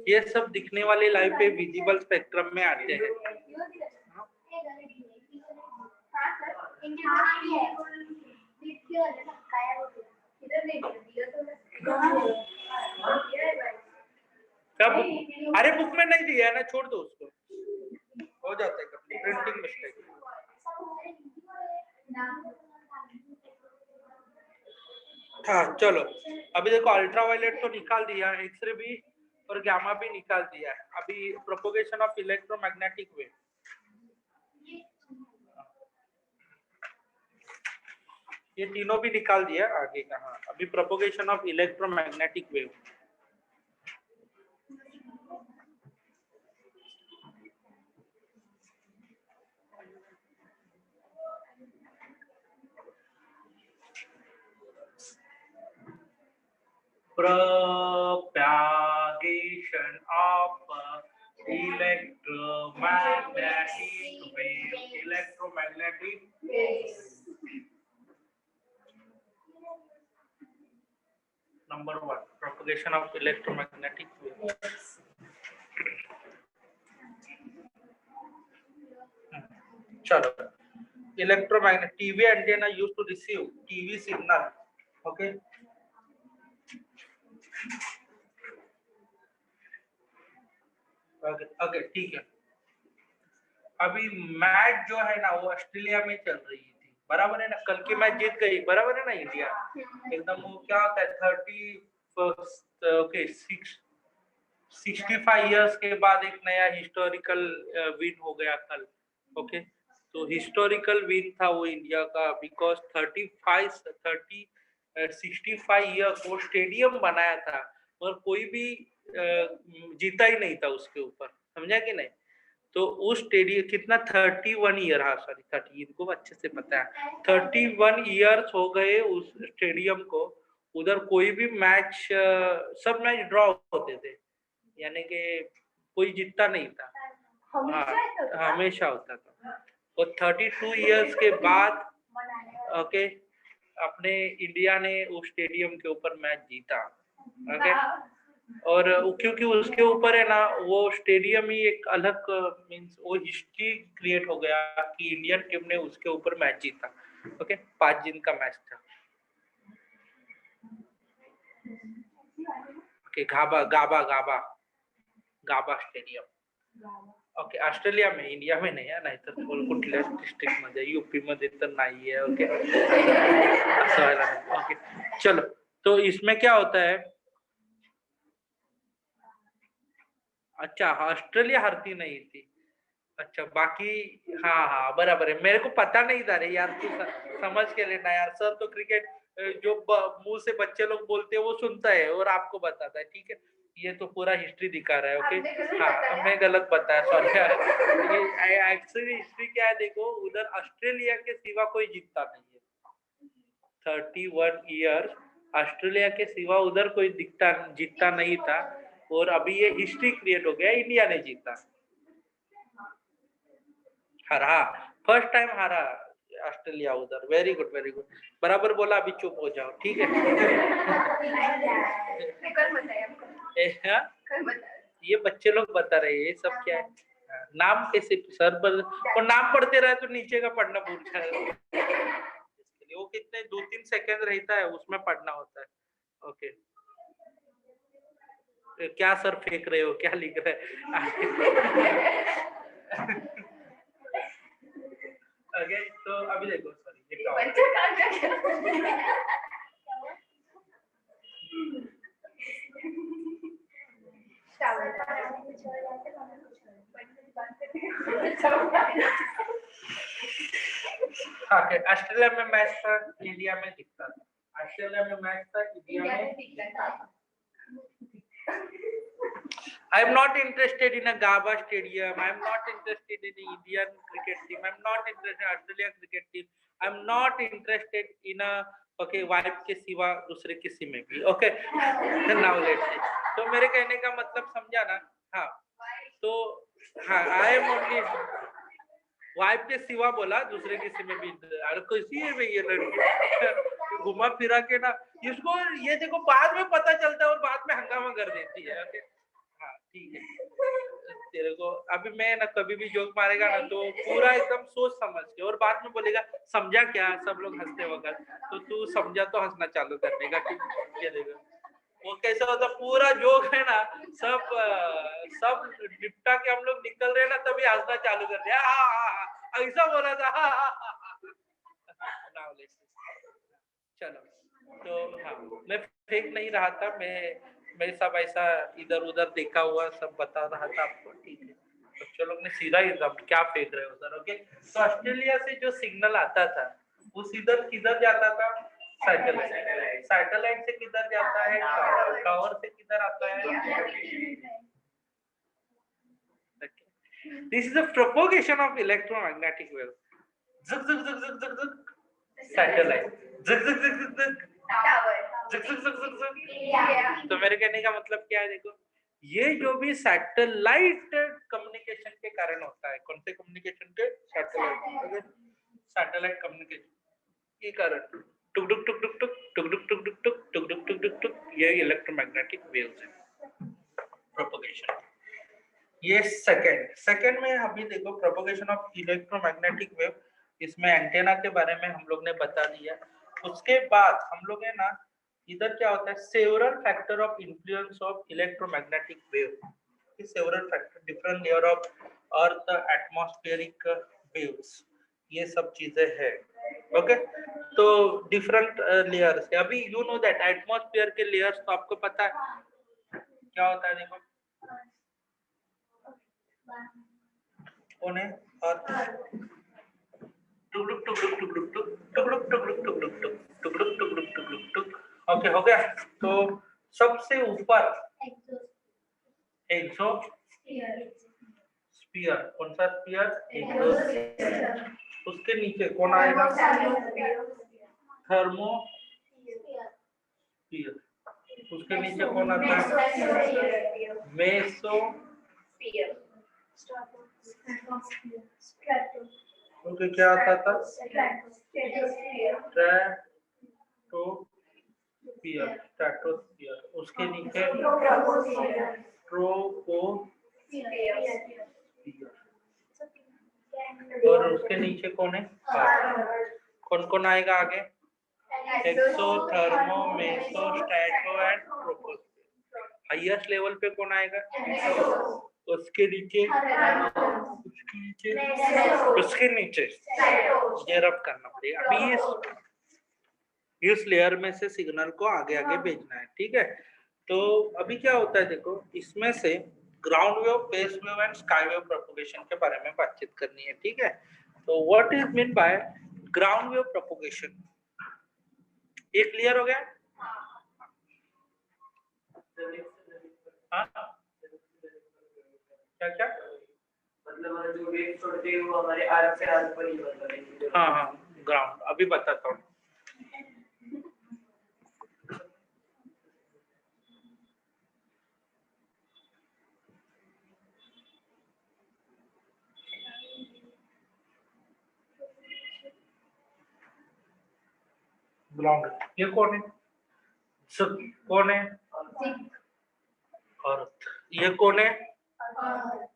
ये सब दिखने वाले लाइट पे विजिबल स्पेक्ट्रम में आते हैं। हाँ सर, इंडिगो नहीं है, इधर नहीं दिया तो कब? अरे बुक में नहीं दिया है ना, छोड़ दो उसको। वो हो जाता है कभी प्रिंटिंग मिस्टेक। हाँ चलो, अभी देखो अल्ट्रावायलेट तो निकाल दिया, एक्सरे भी और गामा भी निकाल दिया है। अभी प्रोपोगेशन ऑफ इलेक्ट्रोमैग्नेटिक वेव, ये तीनों भी निकाल दिया आगे का। हाँ अभी propagation of electromagnetic wave. Propagation of electromagnetic wave. Electromagnetic number 1, propagation of electromagnetic wave. चलो, electromagnetic TV antenna used to receive TV signal. Okay. Okay ठीक है। अभी मैच जो है ना वो ऑस्ट्रेलिया में चल रही थी, बराबर है ना, कल की मैच जीत गई, बराबर है ना इंडिया एकदम। वो क्या होता है 65 इयर्स के बाद एक नया हिस्टोरिकल विन हो गया कल। ओके तो हिस्टोरिकल विन था वो इंडिया का, बिकॉज 65 ईयर वो स्टेडियम बनाया था और कोई भी जीता ही नहीं था उसके ऊपर, समझा कि नहीं। तो उस स्टेडियम कितना 31 ईयर, हाँ सॉरी 30, इनको अच्छे से पता है, 31 ईयर्स हो गए उस स्टेडियम को। उधर कोई भी मैच, सब मैच ड्रॉ होते थे, यानी कि कोई जीतता नहीं था। हमेशा होता था। और 32 इयर्स के बाद ओके अपने इंडिया ने उस स्टेडियम के ऊपर मैच जीता। ओके और क्योंकि उसके ऊपर है ना वो स्टेडियम ही एक अलग मींस वो हिस्ट्री क्रिएट हो गया कि इंडियन टीम ने उसके ऊपर मैच जीता। ओके 5 दिन का मैच था। ओके गाबा गाबा गाबा गाबा स्टेडियम। ओके ऑस्ट्रेलिया में, इंडिया में नाही, नाही तर कुठल्या डिस्ट्रिक्ट मध्ये, यूपी मध्ये तर नाही है। ओके असं व्हायला नाही। ओके चलो, तो इसमें क्या होता है, अच्छा ऑस्ट्रेलिया हारती नहीं थी, अच्छा बाकी हाँ हाँ बराबर है, मेरे को पता नहीं था रे यार, तू समझ के लेना यार। सर तो क्रिकेट जो मुंह से बच्चे लोग बोलते हैं वो सुनता है और आपको बताता है, ठीक है। ये तो पूरा हिस्ट्री दिखा रहा है। ओके हाँ मैं गलत बताया, सॉरी। ये एक्चुअली हिस्ट्री क्या है देखो, उधर ऑस्ट्रेलिया के सिवा कोई जीतता नहीं है। 31 ईयर्स ऑस्ट्रेलिया के सिवा उधर कोई जीतता नहीं था, और अभी ये हिस्ट्री क्रिएट हो गया, इंडिया ने जीता, हारा, फर्स्ट टाइम हारा ऑस्ट्रेलिया उधर। वेरी गुड वेरी गुड, बराबर बोला। अभी चुप हो जाओ, ठीक है। ये बच्चे लोग बता रहे हैं ये सब क्या है, नाम कैसे सर पर वो नाम पढ़ते रहे तो नीचे का पढ़ना भूल जाए, वो कितने 2-3 सेकंड रहता है उसमें पढ़ना होता है। ओके क्या सर फेंक रहे हो, क्या लिख रहे ओके तो अभी देखो, सॉरी ये ऑस्ट्रेलिया में मैच था, इंडिया में दिखता था। ऑस्ट्रेलिया में मैच था, इंडिया में दिखता था। I am not interested in a Gaba stadium. I am not interested in the Indian cricket team. I am not interested in Australian cricket team. I am not interested in a wife के सिवा दूसरे किसी में भी। Okay, now let's see. तो मेरे कहने का मतलब समझा ना? हाँ, तो हाँ I am only वाइफ के सिवा बोला, दूसरे किसी में भी। अरे कैसी है भाई ये लड़की, घुमा फिरा के ना इसको, ये देखो बाद में पता चलता है और बाद में हंगामा कर देती है। ओके हाँ ठीक है, तेरे को अभी मैं ना कभी भी जोक मारेगा ना तो पूरा एकदम सोच समझ के, और बाद में बोलेगा समझा क्या, सब लोग हंसते वक्त, तो तू समझा तो हंसना चालू करने का, ठीक है। वो कैसा होता पूरा जोक है ना, सब निपटा के हम लोग निकल रहे ना तभी हंसना चालू कर दिया, ऐसा बोला था, चलो। तो हाँ, मैं फेंक नहीं रहा था, मैं सब ऐसा इधर उधर देखा हुआ सब बता रहा था आपको, ठीक है। बच्चों लोग ने सीधा ही क्या फेंक रहे हो सर, ओके। तो ऑस्ट्रेलिया से जो सिग्नल आता था वो सीधा किधर जाता था, सैटेलाइट, सैटेलाइट से किधर जाता है, टावर, टावर से किधर आता है। This is the propagation of electromagnetic wave. झुक झुक झुक झुक झुक झुक सैटेलाइट, झुक झुक झुक झुक झुक टावर, झुक झुक झुक झुक झुक। तो मेरे कहने का मतलब क्या है, देखो ये जो भी सैटेलाइट कम्युनिकेशन के कारण होता है, कौन से कम्युनिकेशन के, सैटेलाइट, सैटेलाइट कम्युनिकेशन के कारण टुक टुक टुक टुक टुक टुक टुक टुक टुक टुक टुक टुक टुक टुक टुक, ये इलेक्ट्रोमैग्नेटिक वेव्स है, प्रोपोगेशन। ये सेकंड में अभी देखो प्रोपोगेशन ऑफ इलेक्ट्रोमैग्नेटिक वेव, इसमें एंटेना के बारे में हम लोग ने बता दिया। उसके बाद हम लोग है ना, इधर क्या होता है, several factor of influence of electromagnetic wave, several factor, different layer of earth atmospheric waves, ये सब चीजें है, ओके। तो डिफरेंट लेयर्स, अभी यू नो दैट एटमॉस्फेयर के लेयर्स तो आपको पता है क्या होता है, देखो कौन है, अर्थ, टुकड़ुक टुकड़ुक टुकड़ुक टुकड़ुक टुकड़ुक टुकड़ुक टुकड़ुक टुकड़ुक टुकड़ुक टुक, ओके हो गया। तो सबसे ऊपर एक्सोस्फीयर, कौन सा स्फीयर, एक्सोस्फीयर। उसके नीचे कौन आएगा, थर्मोस्फीयर। उसके नीचे कौन आता है, मेसोस्फीयर। ओके, क्या आता था, स्ट्रेटोस्फीयर। उसके नीचे ट्रोपोस्फीयर, और उसके नीचे कौन है, कौन कौन आएगा आगे, exo, thermo, meso, strato and troposphere. Highest level पे कौन आएगा, उसके नीचे, उसके नीचे ये रब करना पड़ेगा। अभी इस लेयर में से सिग्नल को आगे आगे भेजना है, ठीक है। तो अभी क्या होता है, देखो इसमें से ground wave, face wave and sky wave propagation के बारे में बातचीत करनी है, ठीक है। तो what is mean by ground wave propagation, ये क्लियर हो गया, हाँ क्या क्या, मतलब जो वेव छोड़ते हैं वो हमारे अर्थ से अर्थ पर ही मतलब, हाँ हाँ ग्राउंड, अभी बताता हूँ। ग्राउंड, ये कौन है, कौन है, अर्थ। ये कौन है,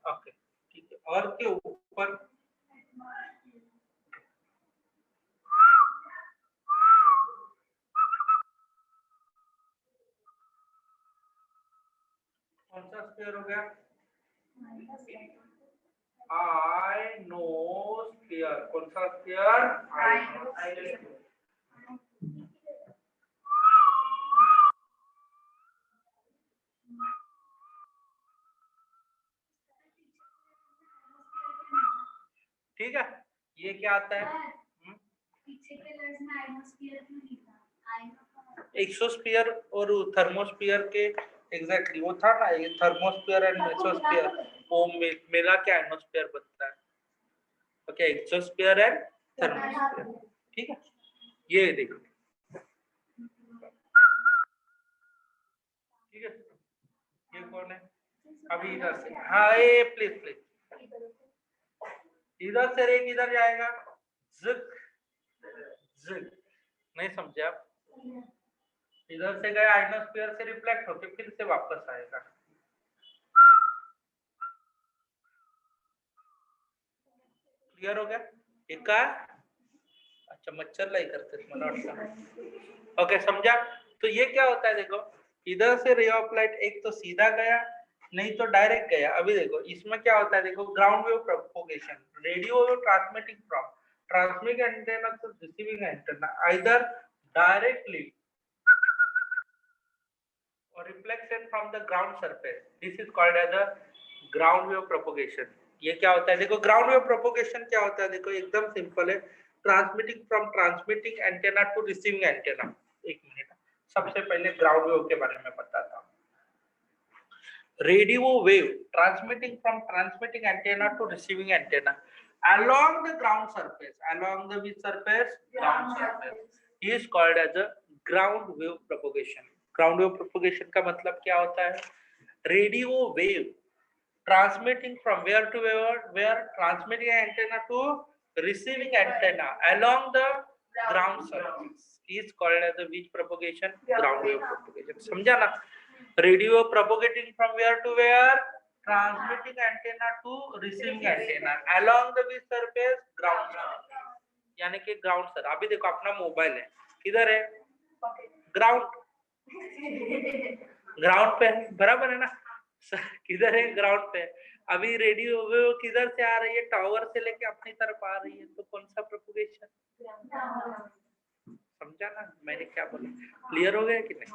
ओके ठीक है। अर्थ के ऊपर कौन सा स्फीयर हो गया, आयनोस्फीयर। कौन सा स्फीयर, आयनोस्फीयर। ठीक है, ये क्या आता है, एक्सोस्फीयर और थर्मोस्फीयर के एग्जैक्टली वो था ना, ये थर्मोस्फीयर एंड मेसोस्फीयर, वो मिला के आयनोस्फीयर बनता है, ओके। एक्सोस्फीयर एंड थर्मोस्फीयर, ठीक है। ये देखो, ठीक है, ये कौन है, अभी इधर से, हाँ ये प्लीज प्लीज, इधर से रे किधर जाएगा, जिक जिक, नहीं समझे आप, इधर से गया आयनोस्फीयर से रिफ्लेक्ट होके फिर से वापस आएगा, क्लियर हो गया, एक का, अच्छा मच्छर लाई करते मला वाटतं, ओके समझा। तो ये क्या होता है, देखो इधर से रे ऑफ लाइट एक तो सीधा गया, नहीं तो डायरेक्ट गया। अभी देखो इसमें क्या होता है, देखो ground wave propagation, radio wave transmitting from transmitting antenna to receiving antenna either directly or reflection from the ground surface. This is called as a ground wave propagation. ये क्या होता है, देखो ग्राउंड वेव प्रोपगेशन क्या होता है, देखो एकदम सिंपल है, transmitting from transmitting antenna to receiving antenna. एक मिनट, सबसे पहले ग्राउंड वेव के बारे में बताता हूँ। Radio wave transmitting from transmitting antenna to receiving antenna along the ground surface, along the which surface? Ground surface, is called as a ground wave propagation. Ground wave propagation का मतलब क्या होता है? Radio wave transmitting from where to where transmitting antenna to receiving antenna along the ground surface is called as a which propagation? Ground wave propagation. समझा ना? Radio propagating from where to where? Transmitting antenna to receiving antenna along the which surface? Ground surface. यानी कि ग्राउंड सर, अभी देखो अपना मोबाइल है, किधर है? ग्राउंड, ग्राउंड पे है, बराबर है ना? किधर है? ग्राउंड पे। अभी रेडियो वेव किधर से आ रही है? टावर से लेके अपनी तरफ आ रही है, तो कौन सा प्रोपगेशन? समझा ना मैंने क्या बोला? क्लियर हो गया कि नहीं?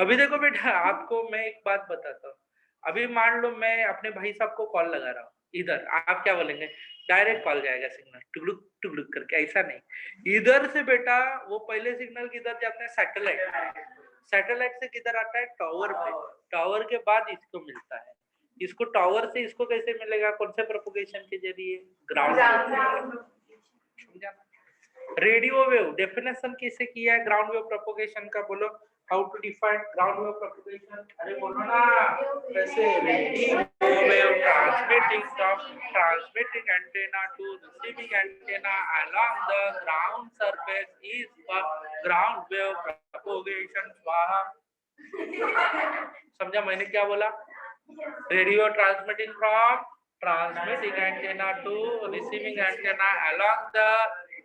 अभी देखो बेटा, आपको मैं एक बात बताता हूँ। अभी मान लो मैं अपने भाई साहब को कॉल लगा रहा हूँ इधर, आप क्या बोलेंगे? डायरेक्ट कॉल जाएगा सिग्नल टुकड़ुक टुकड़ुक करके, ऐसा नहीं। इधर से बेटा वो पहले सिग्नल किधर जाते हैं? सैटेलाइट, सैटेलाइट से किधर आता है? टावर पे, टावर के बाद इसको मिलता है। इसको टावर से इसको कैसे मिलेगा? कौन से प्रोपगेशन के जरिए? ग्राउंड। समझा? रेडियो वेव डेफिनेशन कैसे किया है ग्राउंड वेव प्रोपगेशन का? बोलो, how to define ground wave propagation? अरे बोलो ना कैसे? Radio wave transmitting from transmitting antenna to receiving antenna along the ground surface is called ground wave propagation. स्वाहा। समझा मैंने क्या बोला? Radio transmitting from transmitting antenna to receiving antenna along the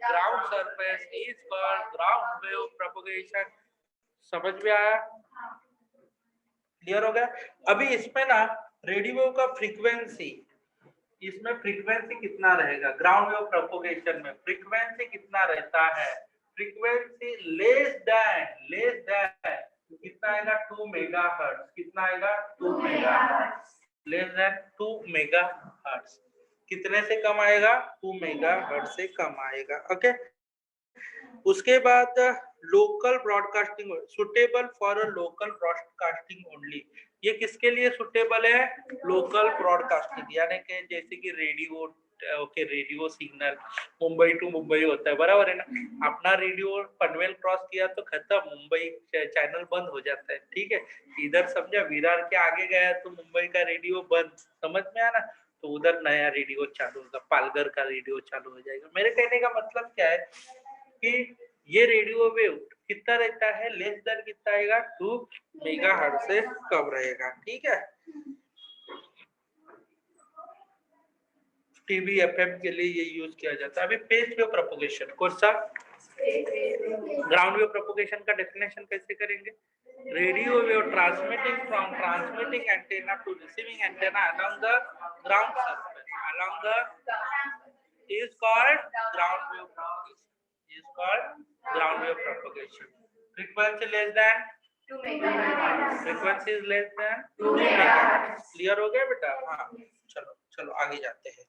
ground surface is called ground wave propagation. समझ में आया? क्लियर हो गया? अभी इसमें ना रेडियो वेव का फ्रीक्वेंसी, इसमें फ्रीक्वेंसी कितना रहेगा? ग्राउंड वेव प्रोपगेशन में फ्रीक्वेंसी कितना रहता है? फ्रीक्वेंसी लेस देन कितना आएगा? 2 मेगाहर्ट्ज। कितना आएगा? 2 मेगाहर्ट्ज। Less than 2 megahertz. कितने से कम आएगा? 2 मेगाहर्ट्ज से कम आएगा। ओके, उसके बाद local broadcasting, suitable for a local broadcasting only. ये किसके लिए सुटेबल है? लोकल ब्रॉडकास्टिंग, यानी कि जैसे कि radio, okay, radio signal Mumbai to Mumbai होता है, बराबर है ना? अपना रेडियो पनवेल क्रॉस किया तो खत्म, मुंबई चैनल बंद हो जाता है, ठीक है? इधर समझा, विरार के आगे गया तो मुंबई का रेडियो बंद, समझ में आया ना? तो उधर नया रेडियो चालू होगा, पालघर का रेडियो चालू हो जाएगा। मेरे कहने का मतलब क्या है कि ये रेडियो वेव कितना रहता है? लेस देन कितना आएगा? 2 मेगाहर्ट्ज से कम रहेगा, ठीक है? टीवी एफएम के लिए ये यूज किया जाता है। अभी फेज वेव प्रोपगेशन, कौन सा? ग्राउंड वेव प्रोपगेशन का डेफिनेशन कैसे करेंगे? Radio wave transmitting from transmitting antenna to receiving antenna along the ground surface, along the is called ground wave propagation, is called ground wave propagation. Frequency less than 2 megahertz. frequency is less than 2 megahertz. Clear हो गया बेटा? हाँ, चलो चलो आगे जाते हैं।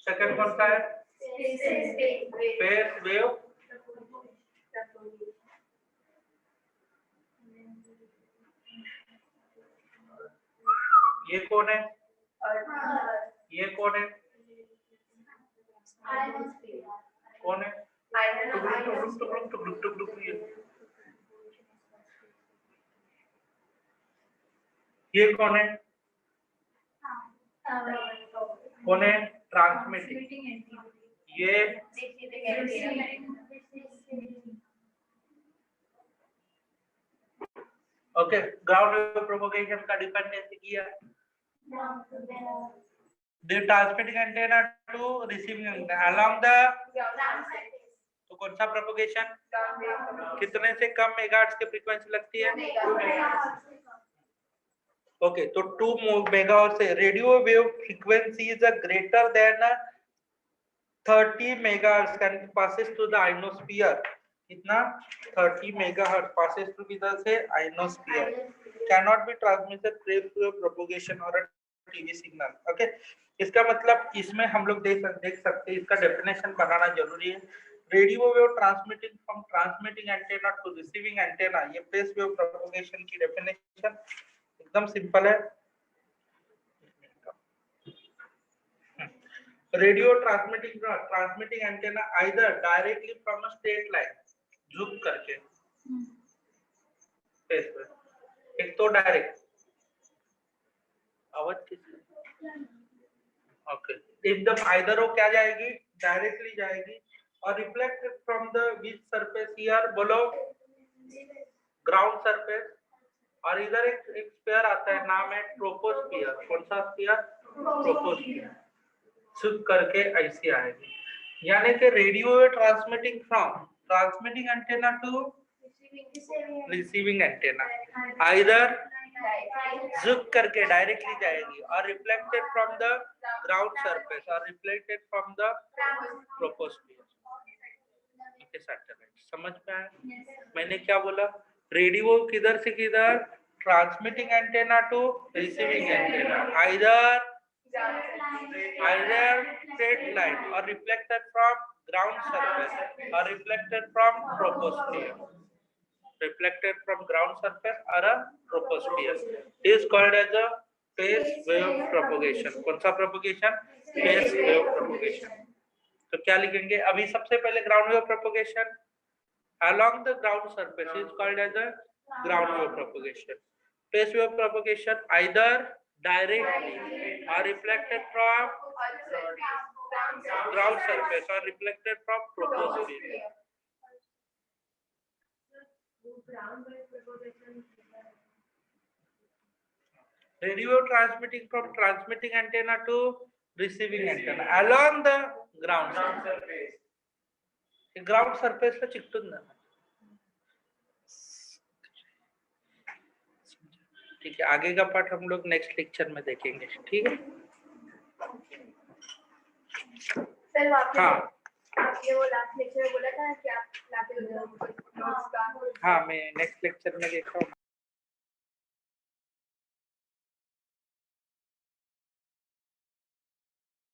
सेकंड कौन सा है? Phase wave. ये कौन है? ये कौन है? कौन है? ये कौन है? कौन है? ट्रांसमिटिंग। ये ओके, ग्राउंड वेव प्रोपगेशन का डिपेंडेंसी किया, The transmitting antenna to receiving antenna along the, तो कौन सा प्रोपगेशन कितने से कम मेगाहर्ट्ज की फ्रीक्वेंसी लगती है? ओके, तो 2 मेगाहर्ट्ज से radio wave frequency is a greater than 30 megahertz can passes through the ionosphere. कितना? 30 megahertz passes through किधर से? Ionosphere. Cannot be transmitted through a propagation or a TV signal. Okay. इसका मतलब इसमें हम लोग देख सकते हैं, इसका डेफिनेशन बनाना जरूरी है। Radio wave transmitting from transmitting antenna to receiving antenna, ये फेज वेव प्रोपगेशन की डेफिनेशन एकदम सिंपल है। Radio transmitting antenna either directly from a straight line, झुक करके फेस पे, एक तो डायरेक्ट आवाज किस, ओके, एकदम आइदर वो क्या जाएगी, डायरेक्टली जाएगी, और reflected from the which surface here, बोलो ग्राउंड सरफेस, और इधर एक स्फीयर आता है, नाम है ट्रोपोस्फियर। कौन सा स्फीयर? ट्रोपोस्फियर। झुक करके ऐसी आएगी, यानी कि radio transmitting from transmitting antenna to receiving antenna either झुक करके डायरेक्टली जाएगी, और reflected from the ground surface, और reflected from the troposphere. Okay satellite, समझ में आया? मैंने क्या बोला? रेडियो किधर से किधर? Transmitting antenna to receiving antenna either straight line or reflected from ground surface or reflected from troposphere. Reflected from ground surface or a troposphere is called as a phase wave propagation. कौन सा propagation? Phase wave propagation. तो क्या लिखेंगे? अभी सबसे पहले ground wave propagation along the ground surface is called as a ground wave propagation. Phase wave propagation either directly or reflected from ground surface or reflected from troposphere. Radio transmitting from transmitting antenna to receiving antenna along the ground surface. Ground surface ला चिकटून जाना, ठीक है? आगे का पार्ट हम लोग नेक्स्ट लेक्चर में देखेंगे, ठीक है? सर हाँ आपने वो लास्ट लेक्चर में बोला था कि आप लाते हो। हाँ, मैं नेक्स्ट लेक्चर में देखता हूँ।